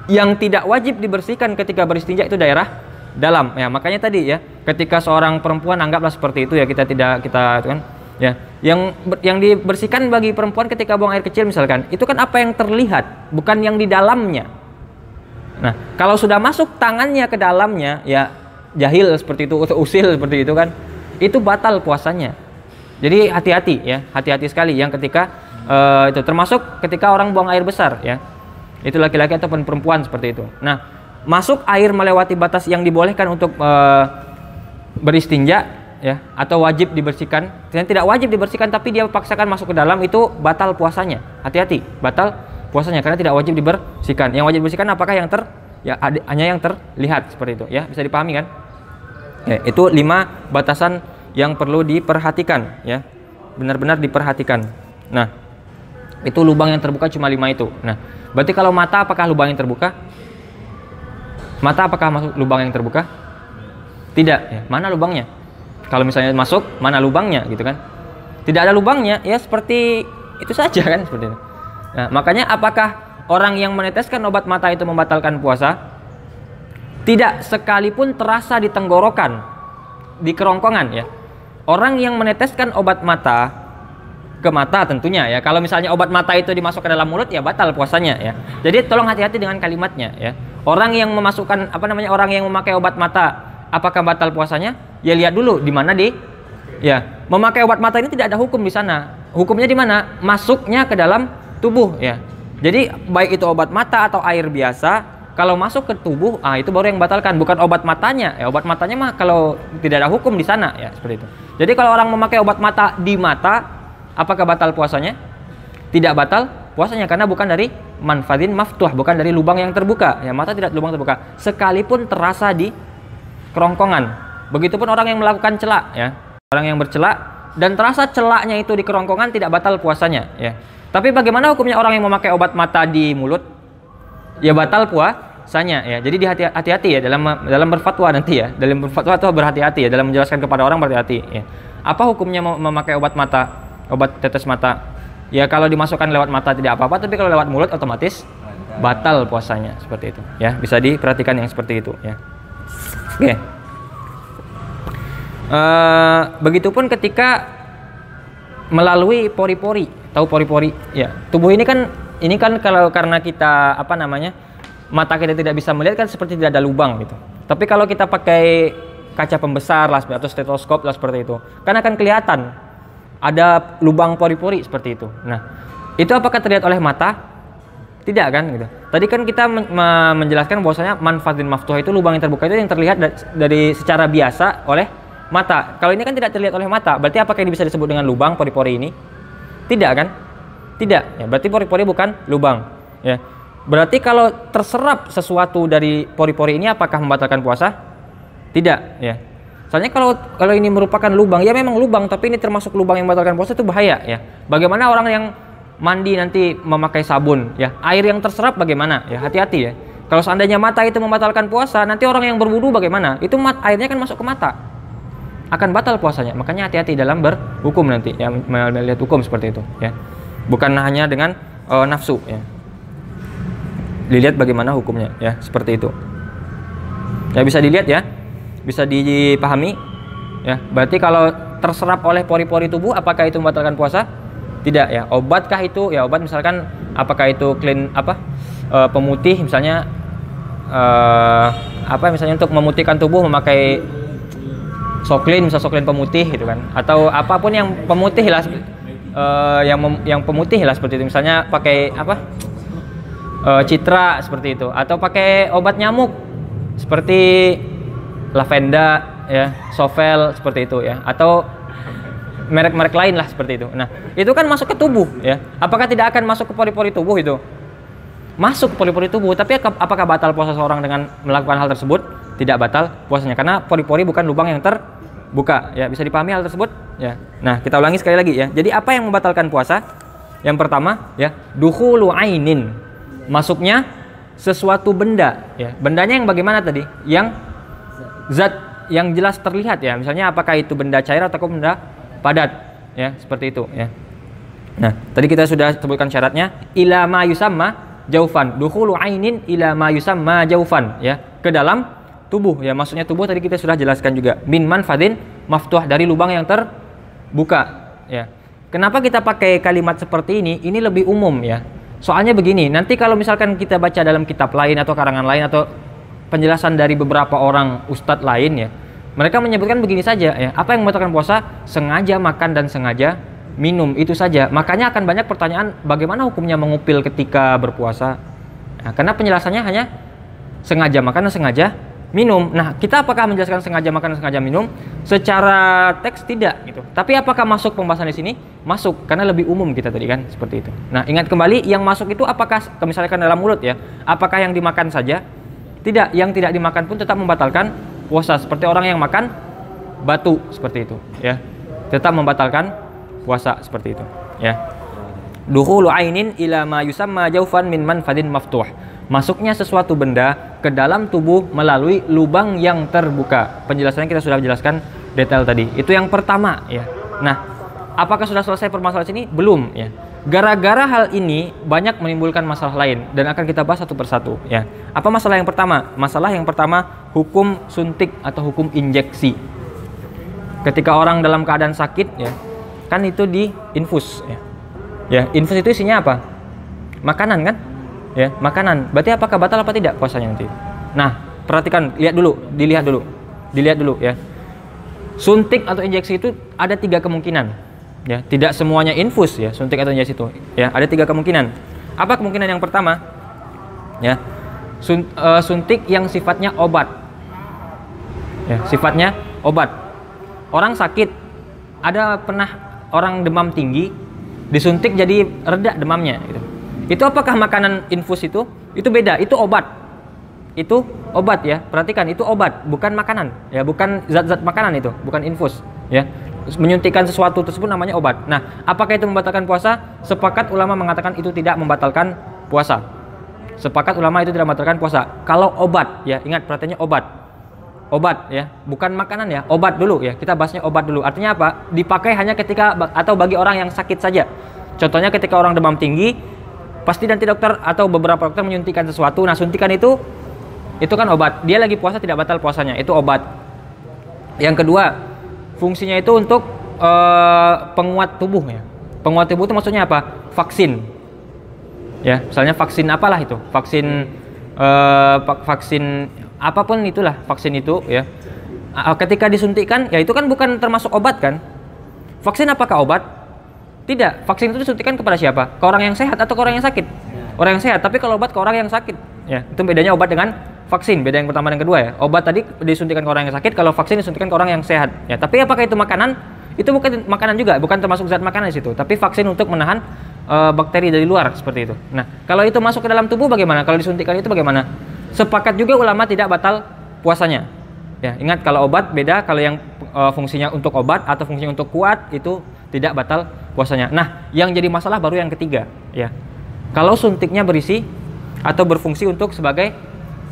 Yang tidak wajib dibersihkan ketika beristinja itu daerah dalam ya. Makanya tadi ya, ketika seorang perempuan anggaplah seperti itu ya, kita itu kan ya. Yang dibersihkan bagi perempuan ketika buang air kecil misalkan, itu kan apa yang terlihat, bukan yang di dalamnya. Nah, kalau sudah masuk tangannya ke dalamnya ya, jahil seperti itu atau usil seperti itu kan, itu batal puasanya. Jadi hati-hati ya, hati-hati sekali yang ketika itu, termasuk ketika orang buang air besar ya. Itu laki-laki ataupun perempuan seperti itu. Nah, masuk air melewati batas yang dibolehkan untuk beristinja ya, atau wajib dibersihkan. Yang tidak wajib dibersihkan tapi dia paksakan masuk ke dalam, itu batal puasanya. Hati-hati, batal puasanya karena tidak wajib dibersihkan. Yang wajib dibersihkan apakah yang hanya yang terlihat seperti itu ya. Bisa dipahami kan? Ya, itu 5 batasan yang perlu diperhatikan ya. Benar-benar diperhatikan. Nah, itu lubang yang terbuka cuma 5 itu. Nah, berarti kalau mata apakah lubang yang terbuka? Mata apakah masuk lubang yang terbuka? Tidak ya. Mana lubangnya? Kalau misalnya masuk, mana lubangnya gitu kan? tidak ada lubangnya, ya seperti itu saja kan, seperti itu. Nah, makanya apakah orang yang meneteskan obat mata itu membatalkan puasa? Tidak, sekalipun terasa di tenggorokan, di kerongkongan ya. Orang yang meneteskan obat mata ke mata tentunya ya. Kalau misalnya obat mata itu dimasukkan dalam mulut ya batal puasanya ya. Jadi tolong hati-hati dengan kalimatnya ya. Orang yang memasukkan orang yang memakai obat mata apakah batal puasanya? Ya lihat dulu di mana ya. Memakai obat mata ini tidak ada hukum di sana. Hukumnya di mana? Masuknya ke dalam tubuh ya. Jadi baik itu obat mata atau air biasa, kalau masuk ke tubuh, itu baru yang batalkan, bukan obat matanya. Ya, obat matanya mah kalau tidak ada hukum di sana ya, seperti itu. Jadi kalau orang memakai obat mata di mata, apakah batal puasanya? Tidak batal puasanya karena bukan dari manfadin maftuh, bukan dari lubang yang terbuka. Ya, mata tidak lubang terbuka, sekalipun terasa di kerongkongan. Begitupun orang yang melakukan celak ya. Orang yang bercelak dan terasa celaknya itu di kerongkongan tidak batal puasanya ya. Tapi bagaimana hukumnya orang yang memakai obat mata di mulut? Ya batal puasanya ya. Jadi hati-hati ya dalam berfatwa nanti ya. Dalam berfatwa itu berhati-hati ya, dalam menjelaskan kepada orang berhati-hati ya. Apa hukumnya memakai obat mata, obat tetes mata? Ya kalau dimasukkan lewat mata tidak apa-apa, tapi kalau lewat mulut otomatis batal puasanya, seperti itu ya. Bisa diperhatikan yang seperti itu ya. Oke. Begitupun ketika melalui pori-pori, tahu pori-pori ya. Tubuh ini kan kalau karena kita mata kita tidak bisa melihat kan seperti tidak ada lubang gitu. Tapi kalau kita pakai kaca pembesar lah atau stetoskop lah seperti itu, kan akan kelihatan ada lubang pori-pori seperti itu. Nah, itu apakah terlihat oleh mata? Tidak kan gitu. Tadi kan kita menjelaskan bahwasanya manfadin maftuh itu lubang yang terbuka itu yang terlihat dari secara biasa oleh mata. Kalau ini kan tidak terlihat oleh mata, berarti apakah ini bisa disebut dengan lubang pori-pori ini? Tidak kan? Tidak. Ya, berarti pori-pori bukan lubang. Ya. Berarti kalau terserap sesuatu dari pori-pori ini apakah membatalkan puasa? Tidak. Ya. Soalnya kalau ini merupakan lubang, ya memang lubang, tapi ini termasuk lubang yang membatalkan puasa itu bahaya. Ya. Bagaimana orang yang mandi nanti memakai sabun? Ya, air yang terserap bagaimana? Ya, hati-hati ya. Kalau seandainya mata itu membatalkan puasa, nanti orang yang berwudu bagaimana? Itu airnya kan masuk ke mata. Akan batal puasanya. Makanya hati-hati dalam berhukum nanti ya, melihat hukum seperti itu ya. Bukan hanya dengan nafsu ya. Dilihat bagaimana hukumnya ya, seperti itu. Ya bisa dilihat ya. Bisa dipahami ya. Berarti kalau terserap oleh pori-pori tubuh apakah itu membatalkan puasa? Tidak ya. Obatkah itu? Ya obat misalkan apakah itu pemutih misalnya misalnya untuk memutihkan tubuh memakai soklin, misal soklin pemutih gitu kan, atau apapun yang pemutih lah, yang pemutih lah seperti itu, misalnya pakai citra seperti itu, atau pakai obat nyamuk seperti lavenda ya, sovel seperti itu ya, atau merek-merek lain lah seperti itu. Nah itu kan masuk ke tubuh ya, apakah tidak akan masuk ke pori-pori tubuh itu? Masuk ke pori-pori tubuh, tapi apakah batal puasa seorang dengan melakukan hal tersebut? Tidak batal puasanya karena pori-pori bukan lubang yang terbuka ya. Bisa dipahami hal tersebut ya. Nah kita ulangi sekali lagi ya. Jadi apa yang membatalkan puasa? Yang pertama ya, dukhulu ainin, masuknya sesuatu benda ya. Bendanya yang bagaimana tadi? Yang zat yang jelas terlihat ya, misalnya apakah itu benda cair atau benda padat ya, seperti itu ya. Nah tadi kita sudah sebutkan syaratnya, ila ma yusamma jaufan, dukhulu ainin ila ma yusamma jaufan ya, ke dalam tubuh ya. Maksudnya tubuh tadi kita sudah jelaskan juga, min manfadin maftuh, dari lubang yang terbuka ya. Kenapa kita pakai kalimat seperti ini? Ini lebih umum ya. Soalnya begini, nanti kalau misalkan kita baca dalam kitab lain atau karangan lain atau penjelasan dari beberapa orang ustadz lain ya, mereka menyebutkan begini saja ya, apa yang membatalkan puasa? Sengaja makan dan sengaja minum, itu saja. Makanya akan banyak pertanyaan, bagaimana hukumnya mengupil ketika berpuasa? Nah, karena penjelasannya hanya sengaja makan dan sengaja minum. Nah, kita apakah menjelaskan sengaja makan dan sengaja minum? Secara teks tidak gitu. Tapi apakah masuk pembahasan di sini? Masuk, karena lebih umum kita tadi kan, seperti itu. Nah, ingat kembali yang masuk itu apakah misalkan dalam mulut ya? Apakah yang dimakan saja? Tidak, yang tidak dimakan pun tetap membatalkan puasa. Seperti orang yang makan batu seperti itu ya. Tetap membatalkan puasa seperti itu ya. Dukhulu ainin ila ma yusamma jaufan min manfadin maftuh, masuknya sesuatu benda ke dalam tubuh melalui lubang yang terbuka. Penjelasannya kita sudah jelaskan detail tadi. Itu yang pertama ya. Nah, Apakah sudah selesai permasalahan sini? Belum, ya. Gara-gara hal ini banyak menimbulkan masalah lain dan akan kita bahas satu persatu, ya. Apa masalah yang pertama? Masalah yang pertama hukum suntik atau hukum injeksi. Ketika orang dalam keadaan sakit, ya, kan itu di infus, ya. Ya, infus itu isinya apa? Makanan kan? Ya, makanan. Berarti apakah batal apa tidak puasanya nanti? Nah, perhatikan, dilihat dulu, ya. Suntik atau injeksi itu ada 3 kemungkinan, ya. Tidak semuanya infus, ya, suntik atau injeksi itu, ya. Ada 3 kemungkinan. Apa kemungkinan yang pertama? Ya, suntik yang sifatnya obat, ya, sifatnya obat. Orang sakit, ada pernah orang demam tinggi, disuntik jadi reda demamnya, gitu. Itu apakah makanan infus itu? Itu beda, itu obat. Itu obat, ya. Perhatikan, itu obat, bukan makanan, ya, bukan zat-zat makanan itu, bukan infus, ya. Menyuntikkan sesuatu tersebut namanya obat. Nah, apakah itu membatalkan puasa? Sepakat ulama mengatakan itu tidak membatalkan puasa. Sepakat ulama itu tidak membatalkan puasa. Kalau obat, ya, ingat perhatiannya obat. Obat, ya, bukan makanan, ya. Obat dulu, ya. Kita bahasnya obat dulu. Artinya apa? Dipakai hanya ketika atau bagi orang yang sakit saja. Contohnya ketika orang demam tinggi, pasti nanti dokter atau beberapa dokter menyuntikkan sesuatu. Nah, suntikan itu kan obat. Dia lagi puasa tidak batal puasanya. Itu obat. Yang kedua, fungsinya itu untuk penguat tubuh, ya. Penguat tubuh itu maksudnya apa? Vaksin. Ya, misalnya vaksin apalah itu? Vaksin apapun itulah vaksin itu, ya. Ketika disuntikkan, ya itu kan bukan termasuk obat kan? Vaksin apakah obat? Tidak. Vaksin itu disuntikkan kepada siapa? Ke orang yang sehat atau ke orang yang sakit? Orang yang sehat. Tapi kalau obat ke orang yang sakit, ya. Itu bedanya obat dengan vaksin. Beda yang pertama dan kedua, ya. Obat tadi disuntikkan ke orang yang sakit, kalau vaksin disuntikkan ke orang yang sehat, ya. Tapi apakah itu makanan? Itu bukan makanan juga, bukan termasuk zat makanan di situ. Tapi vaksin untuk menahan bakteri dari luar, seperti itu. Nah, kalau itu masuk ke dalam tubuh bagaimana? Kalau disuntikkan itu bagaimana? Sepakat juga ulama tidak batal puasanya. Ya, ingat kalau obat beda, kalau yang fungsinya untuk obat atau fungsinya untuk kuat itu tidak batal puasanya. Nah, yang jadi masalah baru yang ketiga, ya. Kalau suntiknya berisi atau berfungsi untuk sebagai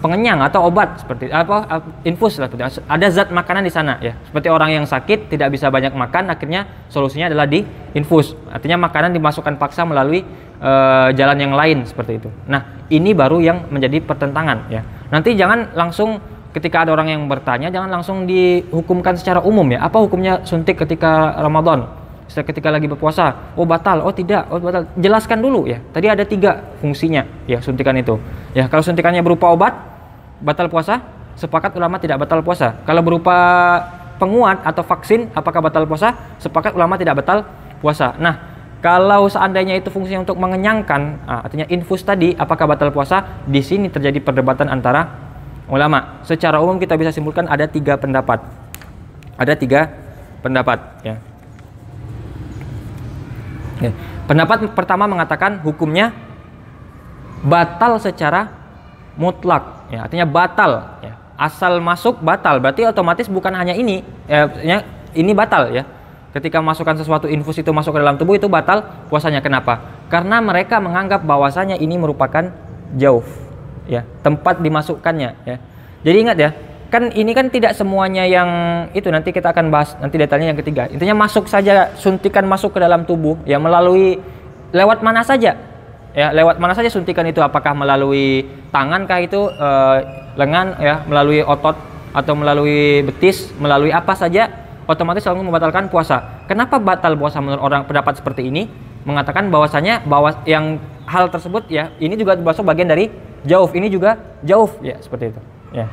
pengenyang atau obat seperti apa, infus lah, ada zat makanan di sana, ya. Seperti orang yang sakit tidak bisa banyak makan, akhirnya solusinya adalah di infus. Artinya makanan dimasukkan paksa melalui jalan yang lain, seperti itu. Nah, ini baru yang menjadi pertentangan, ya. Nanti jangan langsung ketika ada orang yang bertanya, jangan langsung dihukumkan secara umum, ya. Apa hukumnya suntik ketika Ramadan? Ketika lagi berpuasa, oh batal, oh tidak, oh batal. Jelaskan dulu, ya. Tadi ada 3 fungsinya, ya, suntikan itu. Ya, kalau suntikannya berupa obat, batal puasa. Sepakat ulama tidak batal puasa. Kalau berupa penguat atau vaksin, apakah batal puasa? Sepakat ulama tidak batal puasa. Nah, kalau seandainya itu fungsinya untuk mengenyangkan, artinya infus tadi, apakah batal puasa? Di sini terjadi perdebatan antara ulama. Secara umum kita bisa simpulkan ada 3 pendapat. Ada 3 pendapat, ya. Ya. Pendapat pertama mengatakan hukumnya batal secara mutlak, ya, artinya batal, ya. Asal masuk batal, berarti otomatis bukan hanya ini, ya, ini batal, ya. Ketika masukkan sesuatu infus itu masuk ke dalam tubuh itu batal puasanya. Kenapa? Karena mereka menganggap bahwasanya ini merupakan jauf, ya, tempat dimasukkannya, ya. Jadi ingat, ya, kan ini kan tidak semuanya yang itu, nanti kita akan bahas nanti detailnya yang ketiga. Intinya masuk saja, suntikan masuk ke dalam tubuh, ya, melalui lewat mana saja, ya, lewat mana saja suntikan itu, apakah melalui tangan kah itu, lengan, ya, melalui otot atau melalui betis, melalui apa saja, otomatis langsung membatalkan puasa. Kenapa batal puasa menurut orang pendapat seperti ini? Mengatakan bahwasanya yang hal tersebut, ya, ini juga termasuk bagian dari jauf, ini juga jauf, ya, seperti itu, ya.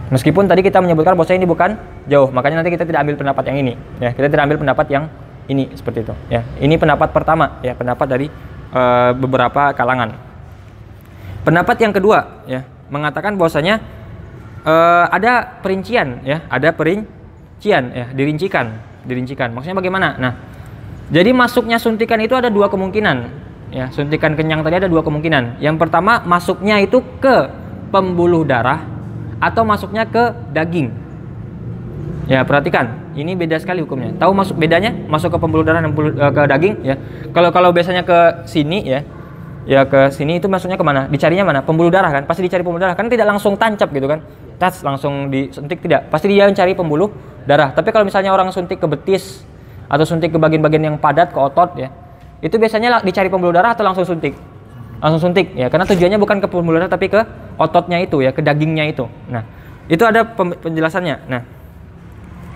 Meskipun tadi kita menyebutkan bahwa ini bukan jauh, makanya nanti kita tidak ambil pendapat yang ini, ya. Kita tidak ambil pendapat yang ini, seperti itu, ya. Ini pendapat pertama, ya, pendapat dari beberapa kalangan. Pendapat yang kedua, ya, mengatakan bahwasanya ada perincian, ya, ada perincian, ya, dirincikan. Maksudnya bagaimana? Nah, jadi masuknya suntikan itu ada 2 kemungkinan, ya. Suntikan kenyang tadi ada 2 kemungkinan. Yang pertama, masuknya itu ke pembuluh darah atau masuknya ke daging. Ya, perhatikan, ini beda sekali hukumnya. Tahu bedanya? Masuk ke pembuluh darah dan ke daging, ya. Kalau biasanya ke sini, ya. Ya, ke sini itu masuknya kemana? Dicarinya mana? Pembuluh darah kan? Pasti dicari pembuluh darah kan, tidak langsung tancap gitu kan. Tas langsung disuntik, tidak. Pasti dia mencari pembuluh darah. Tapi kalau misalnya orang suntik ke betis atau suntik ke bagian-bagian yang padat, ke otot ya, itu biasanya dicari pembuluh darah atau langsung suntik? Langsung suntik ya, karena tujuannya bukan ke pembuluh darah tapi ke ototnya itu ya, ke dagingnya itu. Nah, itu ada penjelasannya. Nah,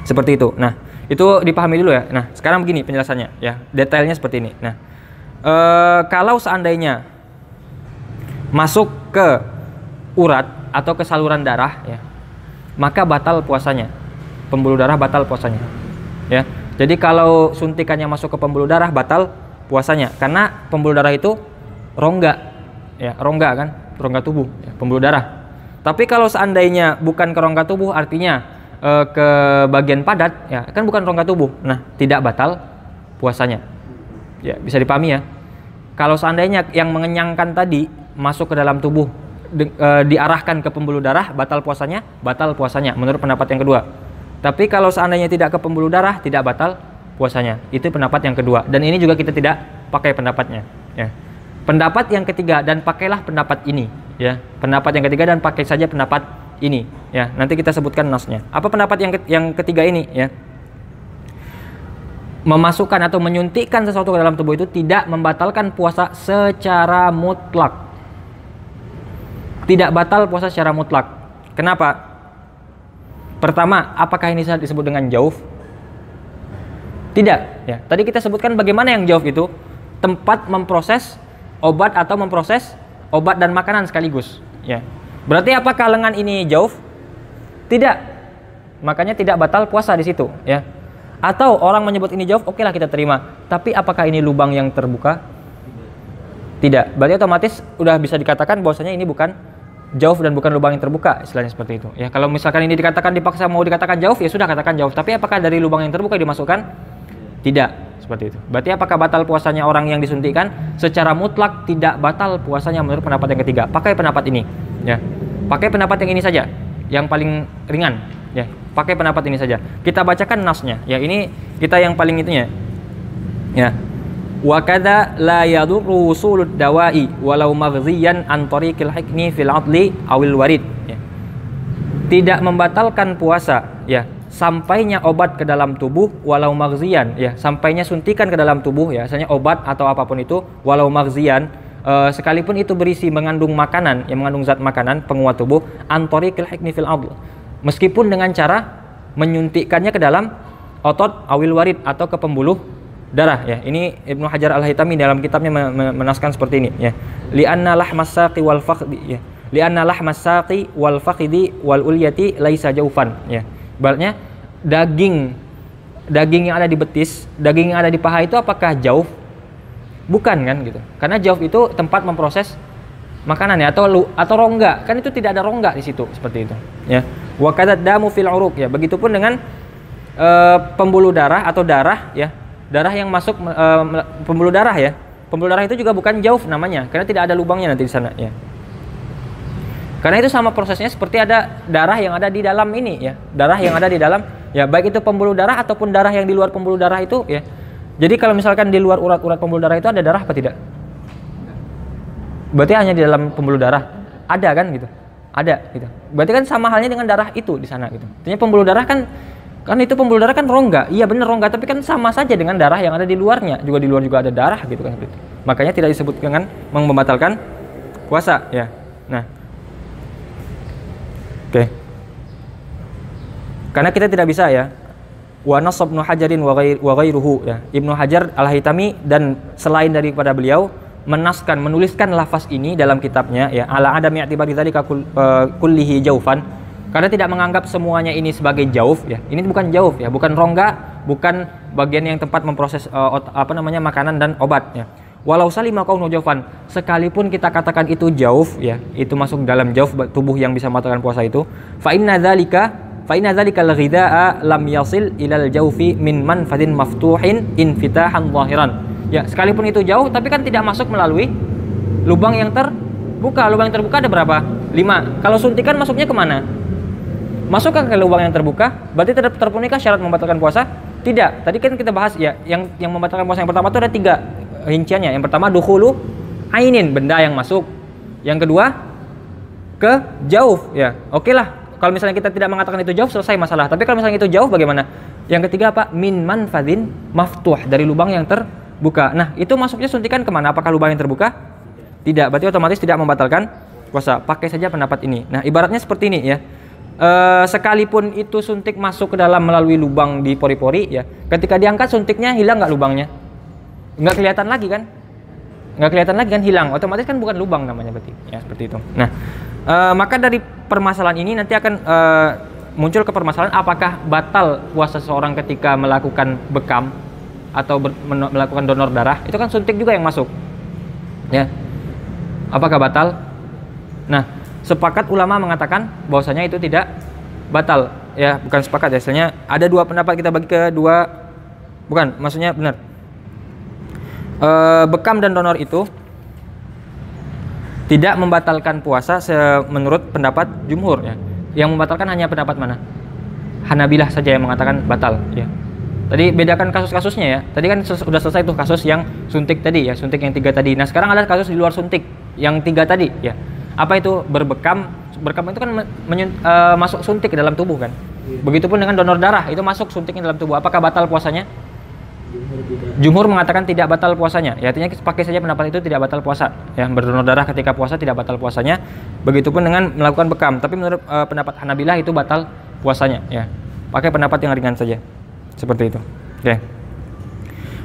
seperti itu. Nah, itu dipahami dulu ya. Nah, sekarang begini penjelasannya ya, detailnya seperti ini. Nah, kalau seandainya masuk ke urat atau ke saluran darah ya, maka batal puasanya. Pembuluh darah batal puasanya. Ya. Jadi kalau suntikannya masuk ke pembuluh darah batal puasanya, karena pembuluh darah itu rongga ya, rongga kan, rongga tubuh ya, pembuluh darah. Tapi kalau seandainya bukan ke rongga tubuh, artinya ke bagian padat ya, kan bukan rongga tubuh. Nah, tidak batal puasanya. Ya, bisa dipahami ya. Kalau seandainya yang mengenyangkan tadi masuk ke dalam tubuh diarahkan ke pembuluh darah, batal puasanya menurut pendapat yang kedua. Tapi kalau seandainya tidak ke pembuluh darah, tidak batal puasanya. Itu pendapat yang kedua. Dan ini juga kita tidak pakai pendapatnya. Ya. Pendapat yang ketiga, dan pakailah pendapat ini. Ya. Pendapat yang ketiga dan pakai saja pendapat ini. Ya. Nanti kita sebutkan nasnya. Apa pendapat yang ketiga ini? Ya. Memasukkan atau menyuntikkan sesuatu ke dalam tubuh itu tidak membatalkan puasa secara mutlak. Tidak batal puasa secara mutlak. Kenapa? Pertama, apakah ini disebut dengan jauf? Tidak. Ya. Tadi kita sebutkan bagaimana yang jauf itu tempat memproses obat atau memproses obat dan makanan sekaligus. Ya. Berarti apakah lengan ini jauf? Tidak. Makanya tidak batal puasa di situ. Ya. Atau orang menyebut ini jauf, oke lah kita terima. Tapi apakah ini lubang yang terbuka? Tidak. Berarti otomatis udah bisa dikatakan bahwasanya ini bukan jauf dan bukan lubang yang terbuka, istilahnya seperti itu. Ya, kalau misalkan ini dikatakan dipaksa mau dikatakan jauf, ya sudah katakan jauf. Tapi apakah dari lubang yang terbuka dimasukkan? Tidak, seperti itu. Berarti apakah batal puasanya orang yang disuntikan? Secara mutlak tidak batal puasanya menurut pendapat yang ketiga. Pakai pendapat ini, ya. Pakai pendapat yang ini saja, yang paling ringan, ya. Pakai pendapat ini saja. Kita bacakan nasnya. Ya, ini kita yang paling itunya. Ya. Wa kadza la yadurru wusulud dawa'i walau maghziyan an tariqil hikmi fil 'adli awil warid ya. Tidak membatalkan puasa ya, sampainya obat ke dalam tubuh walau maghziyan ya, sampainya suntikan ke dalam tubuh ya, misalnya obat atau apapun itu walau maghziyan sekalipun itu berisi mengandung makanan yang mengandung zat makanan penguat tubuh an tariqil hikmi fil 'adl, meskipun dengan cara menyuntikkannya ke dalam otot awil warid atau ke pembuluh darah ya. Ini Ibnu Hajar Al-Haytami dalam kitabnya menaskan seperti ini ya. Li'anna lahmas saqi wal fakhdi ya. Li'anna lahmas saqi wal fakhdi wal ulyati laisa jaufan ya. Ibaratnya daging yang ada di betis, daging yang ada di paha itu apakah jauf? Bukan kan gitu. Karena jauf itu tempat memproses makanan ya, atau rongga. Kan itu tidak ada rongga di situ seperti itu ya. Wa kadzat damu fil uruq ya. Begitupun dengan pembuluh darah atau darah ya. Darah yang masuk pembuluh darah ya. Pembuluh darah itu juga bukan jauf namanya, karena tidak ada lubangnya nanti di sana ya. Karena itu sama prosesnya seperti ada darah yang ada di dalam ini ya. Darah yang ada di dalam ya, baik itu pembuluh darah ataupun darah yang di luar pembuluh darah itu ya. Jadi kalau misalkan di luar urat-urat pembuluh darah itu ada darah apa tidak? Berarti hanya di dalam pembuluh darah. Ada kan gitu. Ada gitu. Berarti kan sama halnya dengan darah itu di sana gitu. Artinya pembuluh darah kan itu pembuluh darah kan rongga. Iya benar rongga, tapi kan sama saja dengan darah yang ada di luarnya. Juga di luar juga ada darah gitu kan. Makanya tidak disebut dengan membatalkan puasa ya. Nah. Oke. Karena kita tidak bisa ya. Wa nasab Ibnu Hajarin wa ghairuhu ya. Ibnu Hajar Al-Haytami dan selain daripada beliau menuliskan lafaz ini dalam kitabnya ya, ala adam i'tibari dzalika kullihi jaufan. Karena tidak menganggap semuanya ini sebagai jauf ya. Ini bukan jauf ya, bukan rongga, bukan bagian yang tempat memproses makanan dan obat ya. Walau salima kaunu jaufan, sekalipun kita katakan itu jauf ya, itu masuk dalam jauf tubuh yang bisa membatalkan puasa itu, fa inna dzalika al-ghidha'a lam yasil ilal jaufi min manfadin maftuhin infitahan zahiran. Ya, sekalipun itu jauh tapi kan tidak masuk melalui lubang yang terbuka. Lubang yang terbuka ada berapa? 5. Kalau suntikan masuknya kemana? Masuk ke lubang yang terbuka, berarti tidak terpenuhikah syarat membatalkan puasa? Tidak. Tadi kan kita bahas ya, yang membatalkan puasa yang pertama itu ada 3 rinciannya. Yang pertama dukhulu ainin, benda yang masuk. Yang kedua ke jauf ya. Oke lah. Kalau misalnya kita tidak mengatakan itu jauf, selesai masalah. Tapi kalau misalnya itu jauh bagaimana? Yang ketiga apa? Min manfadhin maftuh, dari lubang yang terbuka. Nah, itu masuknya suntikan kemana? Apakah lubang yang terbuka? Tidak, berarti otomatis tidak membatalkan puasa. Pakai saja pendapat ini. Nah, ibaratnya seperti ini ya. Sekalipun itu suntik masuk ke dalam melalui lubang di pori-pori ya, ketika diangkat suntiknya hilang nggak lubangnya? Nggak kelihatan lagi kan? Nggak kelihatan lagi kan, hilang. Otomatis kan bukan lubang namanya berarti. Ya, seperti itu. Nah, maka dari permasalahan ini nanti akan muncul ke permasalahan apakah batal puasa seseorang ketika melakukan bekam atau melakukan donor darah. Itu kan suntik juga yang masuk ya, apakah batal? Nah, sepakat ulama mengatakan bahwasanya itu tidak batal ya, bukan sepakat ya, hasilnya ada dua pendapat, kita bagi ke dua, bukan, maksudnya benar, bekam dan donor itu tidak membatalkan puasa menurut pendapat jumhur ya. Yang membatalkan hanya pendapat mana? Hanabilah saja yang mengatakan batal ya. Tadi bedakan kasus-kasusnya ya. Tadi kan sudah selesai tuh kasus yang suntik tadi ya, suntik yang 3 tadi. Nah, sekarang ada kasus di luar suntik yang 3 tadi ya. Apa itu? Berbekam. Berbekam itu kan masuk suntik ke dalam tubuh kan. Begitupun dengan donor darah, itu masuk suntiknya dalam tubuh. Apakah batal puasanya? Jumhur mengatakan tidak batal puasanya. Ya, artinya pakai saja pendapat itu tidak batal puasa. Ya, berdonor darah ketika puasa tidak batal puasanya. Begitupun dengan melakukan bekam. Tapi menurut pendapat Hanabilah itu batal puasanya. Ya, pakai pendapat yang ringan saja. Seperti itu. Oke.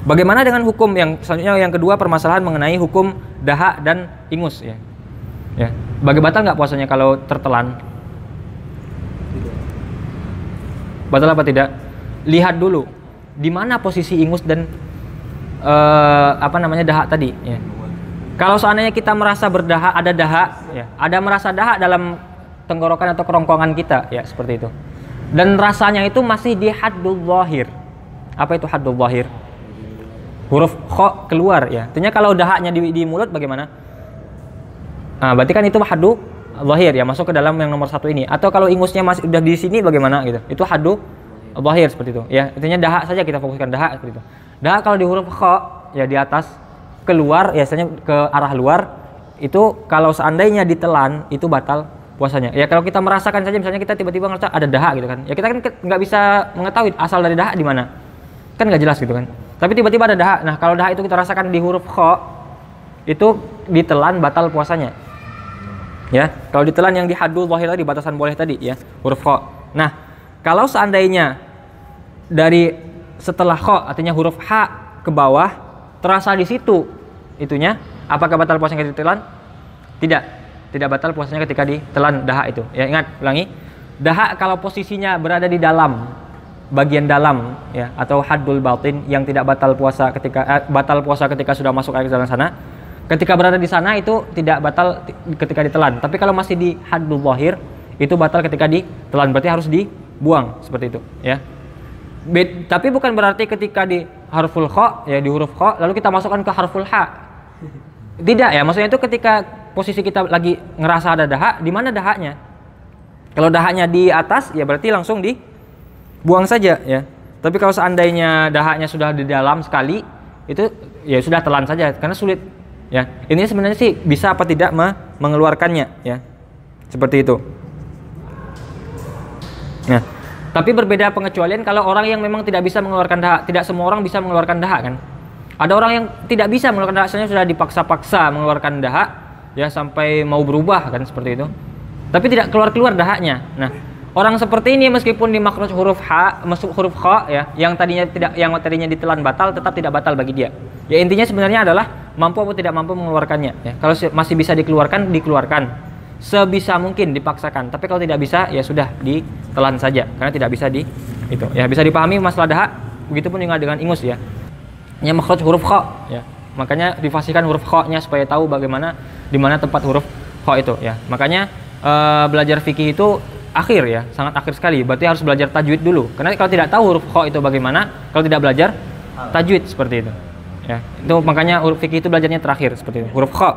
Bagaimana dengan hukum yang selanjutnya, yang kedua, permasalahan mengenai hukum dahak dan ingus ya. Ya, batal nggak puasanya kalau tertelan? Batal apa tidak? Lihat dulu di mana posisi ingus dan dahak tadi ya. Kalau seandainya kita merasa berdahak, ada dahak ya, ada merasa dahak dalam tenggorokan atau kerongkongan kita ya, seperti itu, dan rasanya itu masih di haddul zahir. Apa itu haddul zahir? Huruf kha keluar ya. Artinya kalau dahaknya di mulut bagaimana? Nah, berarti kan itu haddul zahir ya, masuk ke dalam yang nomor 1 ini. Atau kalau ingusnya masih udah di sini bagaimana gitu? Itu haddul zahir seperti itu ya. Intinya dahak saja, kita fokuskan dahak seperti itu. Dahak kalau di huruf kha ya, di atas keluar ya, biasanya ke arah luar, itu kalau seandainya ditelan itu batal puasanya. Ya, kalau kita merasakan saja, misalnya kita tiba-tiba ngerasa ada dahak gitu kan. Ya, kita kan nggak bisa mengetahui asal dari dahak di mana. Kan nggak jelas gitu kan. Tapi tiba-tiba ada dahak. Nah, kalau dahak itu kita rasakan di huruf kha, itu ditelan batal puasanya. Ya, kalau ditelan yang di haddul zahir tadi, batasan boleh tadi ya, huruf kha. Nah, kalau seandainya dari setelah kha, artinya huruf h ke bawah, terasa di situ itunya, apakah batal puasanya ketika ditelan? Tidak batal puasanya ketika ditelan dahak itu. Ya, ingat, ulangi. Dahak kalau posisinya berada di dalam, bagian dalam ya, atau haddul batin, yang tidak batal puasa ketika sudah masuk air ke dalam sana. Ketika berada di sana itu tidak batal ketika ditelan. Tapi kalau masih di haddul zahir, itu batal ketika ditelan, berarti harus dibuang seperti itu ya. Tapi bukan berarti ketika di harful kha ya, di huruf kha lalu kita masukkan ke harful ha. Tidak ya, maksudnya itu ketika posisi kita lagi ngerasa ada dahak, di mana dahaknya? Kalau dahaknya di atas ya berarti langsung dibuang saja ya. Tapi kalau seandainya dahaknya sudah di dalam sekali, itu ya sudah telan saja karena sulit ya. Ini sebenarnya sih bisa apa tidak mengeluarkannya ya. Seperti itu. Nah, tapi berbeda pengecualian kalau orang yang memang tidak bisa mengeluarkan dahak. Tidak semua orang bisa mengeluarkan dahak kan. Ada orang yang tidak bisa mengeluarkan dahak, soalnya sudah dipaksa-paksa mengeluarkan dahak ya sampai mau berubah kan, seperti itu. Tapi tidak keluar-keluar dahaknya. Nah, orang seperti ini meskipun di makhraj huruf h, masuk huruf kha ya, yang tadinya ditelan batal, tetap tidak batal bagi dia. Ya, intinya sebenarnya adalah mampu atau tidak mampu mengeluarkannya ya. Kalau masih bisa dikeluarkan, dikeluarkan. Sebisa mungkin dipaksakan, tapi kalau tidak bisa ya sudah ditelan saja karena tidak bisa itu ya. Bisa dipahami masalah dahak, begitupun juga dengan ingus ya. Ini makhraj huruf kha ya, makanya difasihkan huruf kha-nya supaya tahu bagaimana di mana tempat huruf kha itu ya. Makanya belajar fikih itu akhir ya, sangat akhir sekali. Berarti harus belajar tajwid dulu, karena kalau tidak tahu huruf kha itu bagaimana, kalau tidak belajar tajwid seperti itu ya. Itu makanya huruf fikih itu belajarnya terakhir seperti itu, huruf kha.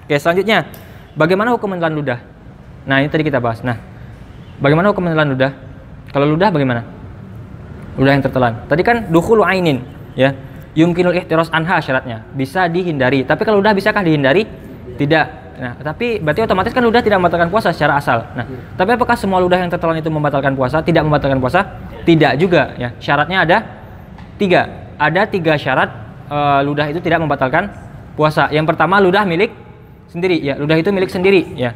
Oke, selanjutnya bagaimana hukum menelan ludah? Nah, ini tadi kita bahas. Nah, bagaimana hukum menelan ludah? Kalau ludah bagaimana? Ludah yang tertelan. Tadi kan dukhulu ainin, ya. Yumkinul ihtiras anha syaratnya. Bisa dihindari. Tapi kalau ludah bisakah dihindari? Tidak. Nah, tapi berarti otomatis kan ludah tidak membatalkan puasa secara asal. Nah, tapi apakah semua ludah yang tertelan itu membatalkan puasa? Tidak membatalkan puasa? Tidak juga ya. Syaratnya ada 3. Ada 3 syarat ludah itu tidak membatalkan puasa. Yang pertama, ludah milik sendiri ya. Ludah itu milik sendiri ya.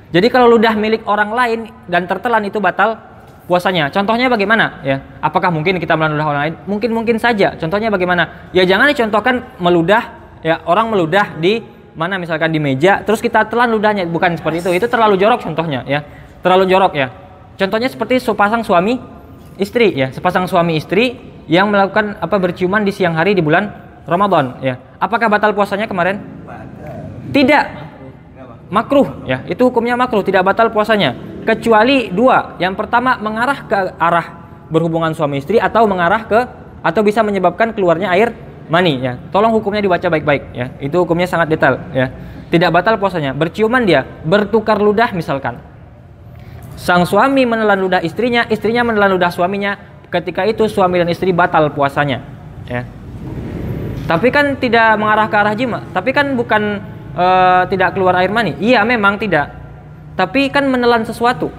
Jadi kalau ludah milik orang lain dan tertelan itu batal puasanya. Contohnya bagaimana ya? Apakah mungkin kita menelan ludah orang lain? Mungkin saja. Contohnya bagaimana? Ya jangan dicontohkan meludah ya, orang meludah di mana misalkan di meja terus kita telan ludahnya, bukan seperti itu. Itu terlalu jorok contohnya ya. Terlalu jorok ya. Contohnya seperti sepasang suami istri ya, sepasang suami istri yang melakukan berciuman di siang hari di bulan Ramadan ya. Apakah batal puasanya kemarin? Tidak. Makruh ya, itu hukumnya makruh, tidak batal puasanya kecuali 2. Yang pertama, mengarah ke arah berhubungan suami istri atau mengarah ke atau bisa menyebabkan keluarnya air mani ya. Tolong hukumnya dibaca baik-baik ya. Itu hukumnya sangat detail ya. Tidak batal puasanya. Berciuman dia, bertukar ludah misalkan. Sang suami menelan ludah istrinya, istrinya menelan ludah suaminya. Ketika itu suami dan istri batal puasanya ya. Tapi kan tidak mengarah ke arah jima. Tapi kan bukan tidak keluar air mani. Iya memang tidak. Tapi kan menelan sesuatu.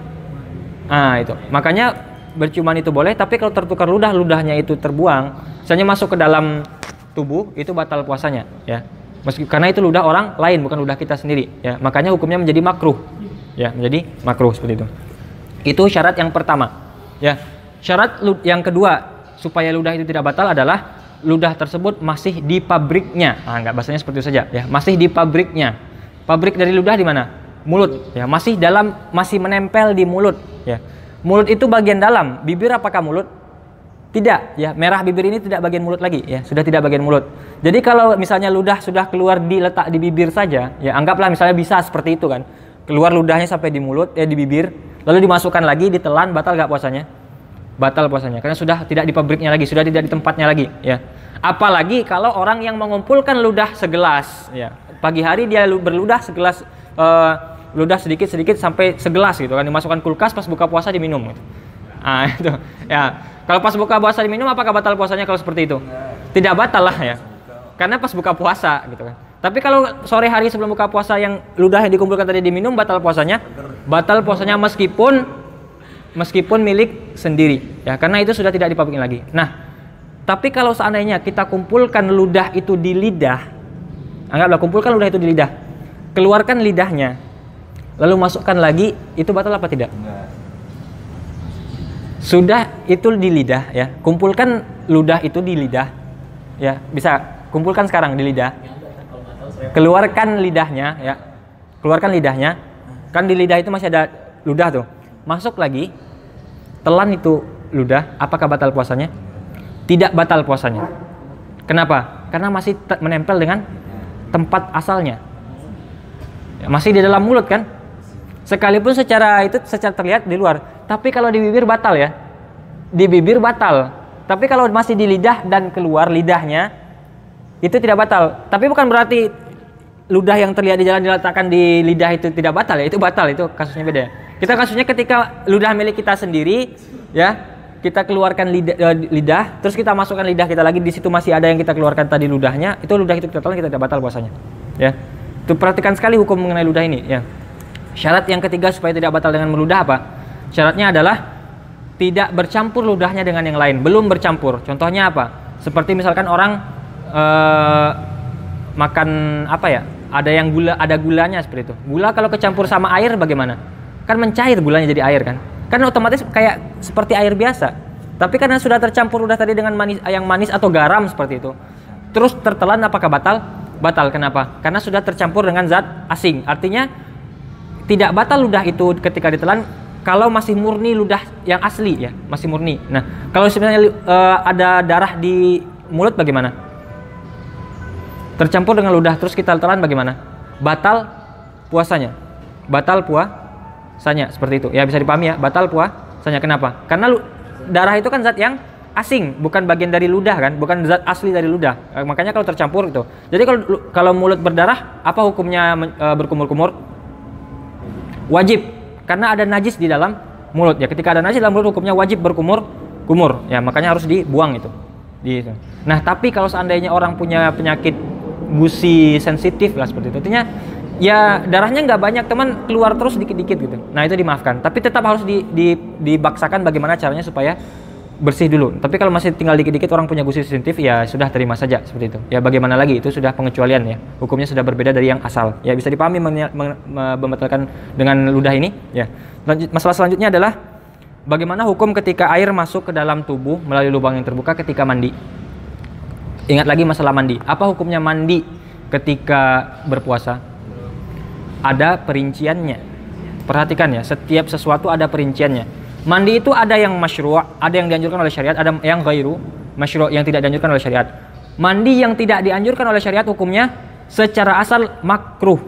Nah itu. Makanya berciuman itu boleh. Tapi kalau tertukar ludah, ludahnya itu terbuang, misalnya masuk ke dalam tubuh, itu batal puasanya ya. Karena itu ludah orang lain, bukan ludah kita sendiri ya. Makanya hukumnya menjadi makruh ya, menjadi makruh seperti itu. Itu syarat yang pertama ya. Syarat yang kedua supaya ludah itu tidak batal adalah ludah tersebut masih di pabriknya. Enggak, bahasanya seperti itu saja ya, masih di pabriknya. Pabrik dari ludah di mana? Mulut ya, masih menempel di mulut ya. Mulut itu bagian dalam, bibir apakah mulut? Tidak ya, merah bibir ini tidak bagian mulut lagi ya, sudah tidak bagian mulut. Jadi kalau misalnya ludah sudah keluar diletak di bibir saja ya, anggaplah misalnya bisa seperti itu kan. Keluar ludahnya sampai di mulut di bibir, lalu dimasukkan lagi, ditelan, batal enggak puasanya? Batal puasanya karena sudah tidak di pabriknya lagi, sudah tidak di tempatnya lagi ya. Apalagi kalau orang yang mengumpulkan ludah segelas ya. Pagi hari dia berludah segelas, ludah sedikit-sedikit sampai segelas gitu kan, dimasukkan kulkas, pas buka puasa diminum gitu. Ah itu ya. Kalau pas buka puasa diminum, apakah batal puasanya kalau seperti itu? Tidak batal lah ya. Karena pas buka puasa gitu kan. Tapi kalau sore hari sebelum buka puasa yang ludah yang dikumpulkan tadi diminum, batal puasanya? Batal puasanya meskipun milik sendiri ya, karena itu sudah tidak dipabrikin lagi. Nah, tapi kalau seandainya kita kumpulkan ludah itu di lidah, anggaplah kumpulkan ludah itu di lidah, keluarkan lidahnya, lalu masukkan lagi, itu batal apa tidak? Sudah itu di lidah ya, kumpulkan ludah itu di lidah ya, bisa kumpulkan sekarang di lidah, keluarkan lidahnya ya, keluarkan lidahnya, kan di lidah itu masih ada ludah tuh. Masuk lagi, telan itu ludah, apakah batal puasanya? Tidak batal puasanya. Kenapa? Karena masih menempel dengan tempat asalnya ya, masih di dalam mulut kan, sekalipun secara terlihat di luar. Tapi kalau di bibir batal ya, di bibir batal. Tapi kalau masih di lidah dan keluar lidahnya, itu tidak batal. Tapi bukan berarti ludah yang terlihat di jalan diletakkan di lidah itu tidak batal ya, itu batal, itu kasusnya beda ya. Kita kasusnya ketika ludah milik kita sendiri ya, kita keluarkan lidah, terus kita masukkan lidah kita lagi, di situ masih ada yang kita keluarkan tadi ludahnya, itu ludah itu kita telan, kita tidak batal puasanya ya. Itu perhatikan sekali hukum mengenai ludah ini ya. Syarat yang ketiga supaya tidak batal dengan meludah apa? Syaratnya adalah tidak bercampur ludahnya dengan yang lain, belum bercampur. Contohnya apa? Seperti misalkan orang makan apa ya? Ada gulanya seperti itu. Gula kalau kecampur sama air bagaimana? Kan mencair gulanya jadi air kan? Kan otomatis kayak seperti air biasa. Tapi karena sudah tercampur udah tadi dengan yang manis atau garam seperti itu, terus tertelan, apakah batal? Batal. Kenapa? Karena sudah tercampur dengan zat asing. Artinya tidak batal ludah itu ketika ditelan kalau masih murni ludah yang asli ya, masih murni. Nah, kalau sebenarnya ada darah di mulut bagaimana? Tercampur dengan ludah terus kita telan bagaimana? Batal puasanya. Batal puasanya seperti itu. Ya bisa dipahami ya, batal puasanya. Kenapa? Karena darah itu kan zat yang asing, bukan bagian dari ludah kan, bukan zat asli dari ludah. Makanya kalau tercampur itu. Jadi kalau mulut berdarah, apa hukumnya berkumur-kumur? Wajib, karena ada najis di dalam mulut ya. Ketika ada najis dalam mulut, hukumnya wajib berkumur ya, makanya harus dibuang itu. Nah, tapi kalau seandainya orang punya penyakit gusi sensitif lah seperti itu, artinya ya darahnya nggak banyak teman, keluar terus dikit-dikit gitu, nah itu dimaafkan. Tapi tetap harus dibaksakan bagaimana caranya supaya bersih dulu. Tapi kalau masih tinggal dikit-dikit orang punya gusi sensitif, ya sudah terima saja seperti itu. Ya bagaimana lagi, itu sudah pengecualian ya. Hukumnya sudah berbeda dari yang asal. Ya bisa dipahami membatalkan dengan ludah ini. Ya. Masalah selanjutnya adalah bagaimana hukum ketika air masuk ke dalam tubuh melalui lubang yang terbuka ketika mandi. Ingat lagi masalah mandi. Apa hukumnya mandi ketika berpuasa? Ada perinciannya. Perhatikan ya, setiap sesuatu ada perinciannya. Mandi itu ada yang masyru', ada yang dianjurkan oleh syariat, ada yang ghairu masyru', yang tidak dianjurkan oleh syariat. Mandi yang tidak dianjurkan oleh syariat hukumnya secara asal makruh.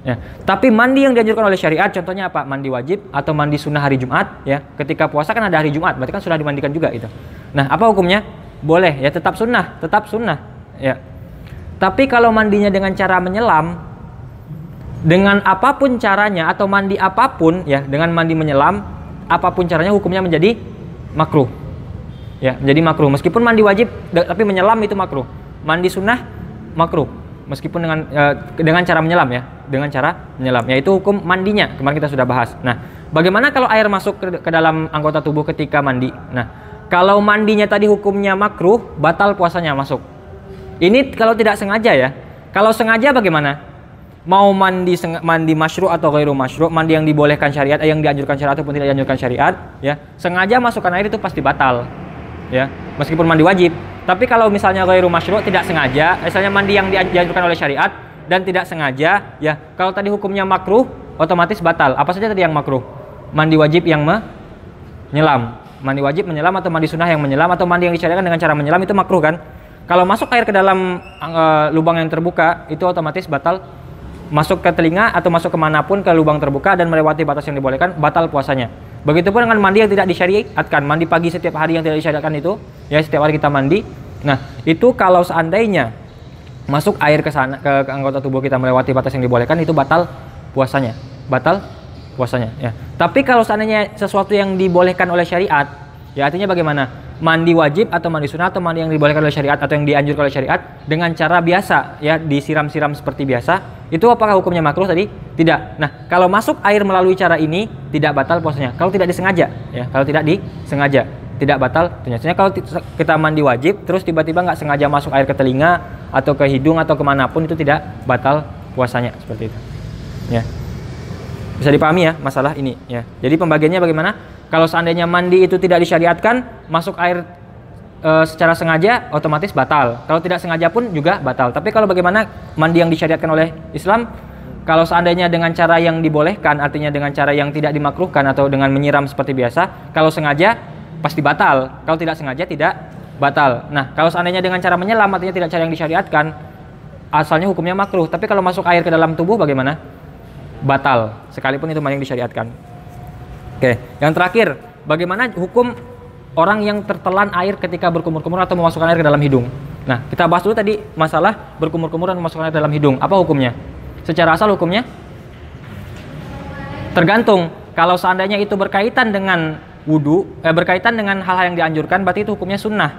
Ya. Tapi mandi yang dianjurkan oleh syariat, contohnya apa? Mandi wajib atau mandi sunnah hari Jumat. Ya. Ketika puasa kan ada hari Jumat, berarti kan sudah dimandikan juga itu. Nah, apa hukumnya? Boleh, ya tetap sunnah, tetap sunnah. Ya. Tapi kalau mandinya dengan cara menyelam, dengan apapun caranya atau mandi apapun, ya dengan mandi menyelam, apapun caranya hukumnya menjadi makruh. Ya, menjadi makruh. Meskipun mandi wajib tapi menyelam itu makruh. Mandi sunnah makruh. Meskipun dengan cara menyelam ya, dengan cara menyelam. Yaitu hukum mandinya. Kemarin kita sudah bahas. Nah, bagaimana kalau air masuk ke dalam anggota tubuh ketika mandi? Nah, kalau mandinya tadi hukumnya makruh, batal puasanya masuk. Ini kalau tidak sengaja ya. Kalau sengaja bagaimana? Mau mandi masyru' atau ghairu masyru', mandi yang dibolehkan syariat, yang dianjurkan syariat ataupun tidak dianjurkan syariat, ya sengaja masukkan air itu pasti batal, ya meskipun mandi wajib. Tapi kalau misalnya ghairu masyru', tidak sengaja, misalnya mandi yang dianjurkan oleh syariat dan tidak sengaja, ya kalau tadi hukumnya makruh, otomatis batal. Apa saja tadi yang makruh? Mandi wajib yang menyelam, mandi wajib menyelam atau mandi sunnah yang menyelam atau mandi yang disyariatkan dengan cara menyelam itu makruh kan? Kalau masuk air ke dalam lubang yang terbuka itu otomatis batal. Masuk ke telinga atau masuk kemanapun ke lubang terbuka dan melewati batas yang dibolehkan, batal puasanya. Begitupun dengan mandi yang tidak disyariatkan, mandi pagi setiap hari yang tidak disyariatkan itu, ya setiap hari kita mandi. Nah, itu kalau seandainya masuk air ke sana ke anggota tubuh kita melewati batas yang dibolehkan, itu batal puasanya. Batal puasanya, ya. Tapi kalau seandainya sesuatu yang dibolehkan oleh syariat, ya artinya bagaimana? Mandi wajib atau mandi sunnah atau mandi yang dibolehkan oleh syariat atau yang dianjurkan oleh syariat dengan cara biasa, ya disiram-siram seperti biasa, itu apakah hukumnya makruh tadi? Tidak. Nah, kalau masuk air melalui cara ini tidak batal puasanya. Kalau tidak disengaja, ya kalau tidak disengaja tidak batal. Ternyata kalau kita mandi wajib terus tiba-tiba nggak sengaja masuk air ke telinga atau ke hidung atau kemanapun itu tidak batal puasanya seperti itu. Ya. Bisa dipahami ya masalah ini. Ya. Jadi pembagiannya bagaimana? Kalau seandainya mandi itu tidak disyariatkan, masuk air secara sengaja otomatis batal. Kalau tidak sengaja pun juga batal. Tapi kalau bagaimana mandi yang disyariatkan oleh Islam? Kalau seandainya dengan cara yang dibolehkan, artinya dengan cara yang tidak dimakruhkan atau dengan menyiram seperti biasa, kalau sengaja pasti batal. Kalau tidak sengaja tidak batal. Nah, kalau seandainya dengan cara menyelam, artinya tidak cara yang disyariatkan, asalnya hukumnya makruh. Tapi kalau masuk air ke dalam tubuh bagaimana? Batal. Sekalipun itu mandi yang disyariatkan. Oke, yang terakhir, bagaimana hukum orang yang tertelan air ketika berkumur-kumur atau memasukkan air ke dalam hidung? Nah, kita bahas dulu tadi masalah berkumur-kumur dan memasukkan air ke dalam hidung. Apa hukumnya? Secara asal hukumnya? Tergantung. Kalau seandainya itu berkaitan dengan wudu, berkaitan dengan hal-hal yang dianjurkan, berarti itu hukumnya sunnah.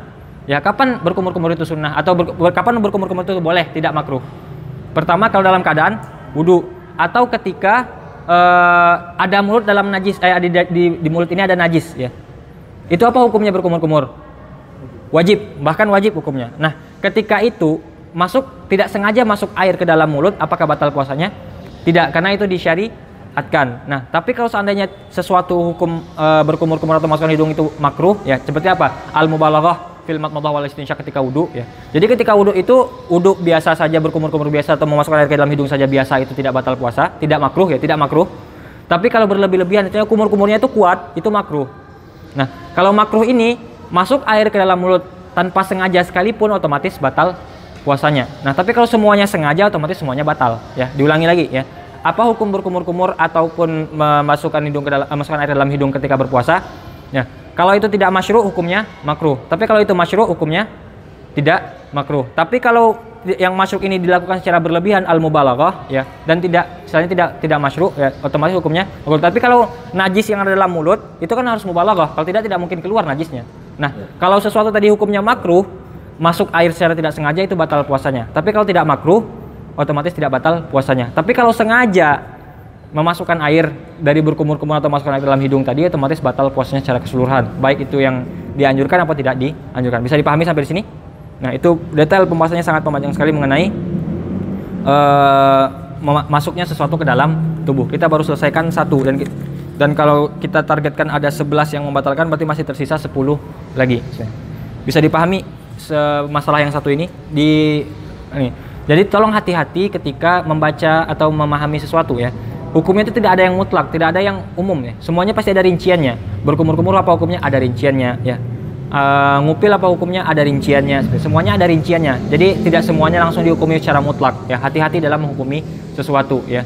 Ya, kapan berkumur-kumur itu sunnah? Atau kapan berkumur-kumur itu boleh, tidak makruh? Pertama, kalau dalam keadaan wudu atau ketika ada mulut dalam najis, di mulut ini ada najis, ya. Itu apa hukumnya berkumur-kumur? Wajib, bahkan wajib hukumnya. Nah, ketika itu tidak sengaja masuk air ke dalam mulut, apakah batal puasanya? Tidak, karena itu disyariatkan. Nah, tapi kalau seandainya sesuatu hukum berkumur-kumur atau masukkan hidung itu makruh, ya seperti apa? Al-mubalaghah fil madmadah wal istinsyak ketika wudu, ya. Jadi ketika wudu itu wudu biasa saja, berkumur-kumur biasa atau memasukkan air ke dalam hidung saja biasa, itu tidak batal puasa, tidak makruh, ya, tidak makruh. Tapi kalau berlebih-lebihan, itu kumur-kumurnya itu kuat, itu makruh. Nah, kalau makruh ini masuk air ke dalam mulut tanpa sengaja sekalipun otomatis batal puasanya. Nah, tapi kalau semuanya sengaja otomatis semuanya batal, ya. Diulangi lagi, ya. Apa hukum berkumur-kumur ataupun memasukkan air ke dalam hidung ketika berpuasa? Ya. Kalau itu tidak masyru' hukumnya makruh. Tapi kalau itu masyru' hukumnya tidak makruh. Tapi kalau yang masyru' ini dilakukan secara berlebihan al-mubalaghah, ya, dan misalnya tidak masyru', ya, otomatis hukumnya makruh. Tapi kalau najis yang ada dalam mulut itu kan harus mubalaghah. Kalau tidak mungkin keluar najisnya. Nah, kalau sesuatu tadi hukumnya makruh, masuk air secara tidak sengaja itu batal puasanya. Tapi kalau tidak makruh, otomatis tidak batal puasanya. Tapi kalau sengaja memasukkan air dari berkumur-kumur atau masukkan air dalam hidung tadi, otomatis batal puasanya secara keseluruhan. Baik itu yang dianjurkan atau tidak dianjurkan. Bisa dipahami sampai di sini? Nah, itu detail pembahasannya sangat panjang sekali mengenai masuknya sesuatu ke dalam tubuh. Kita baru selesaikan 1 dan kalau kita targetkan ada 11 yang membatalkan, berarti masih tersisa 10 lagi. Bisa dipahami masalah yang satu ini ini. Jadi tolong hati-hati ketika membaca atau memahami sesuatu ya. Hukumnya itu tidak ada yang mutlak, tidak ada yang umum ya. Semuanya pasti ada rinciannya. Berkumur-kumur apa hukumnya? Ada rinciannya ya. Ngupil apa hukumnya? Ada rinciannya. Semuanya ada rinciannya. Jadi tidak semuanya langsung dihukumi secara mutlak ya. Hati-hati dalam menghukumi sesuatu ya.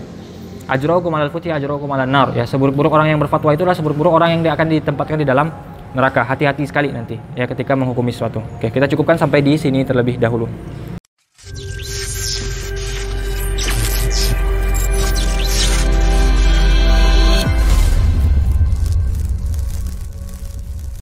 Ajraukum alal futi ajraukum alan nar ya. Seburuk-buruk orang yang berfatwa itulah seburuk-buruk orang yang akan ditempatkan di dalam neraka. Hati-hati sekali nanti ya ketika menghukumi sesuatu. Oke, kita cukupkan sampai di sini terlebih dahulu.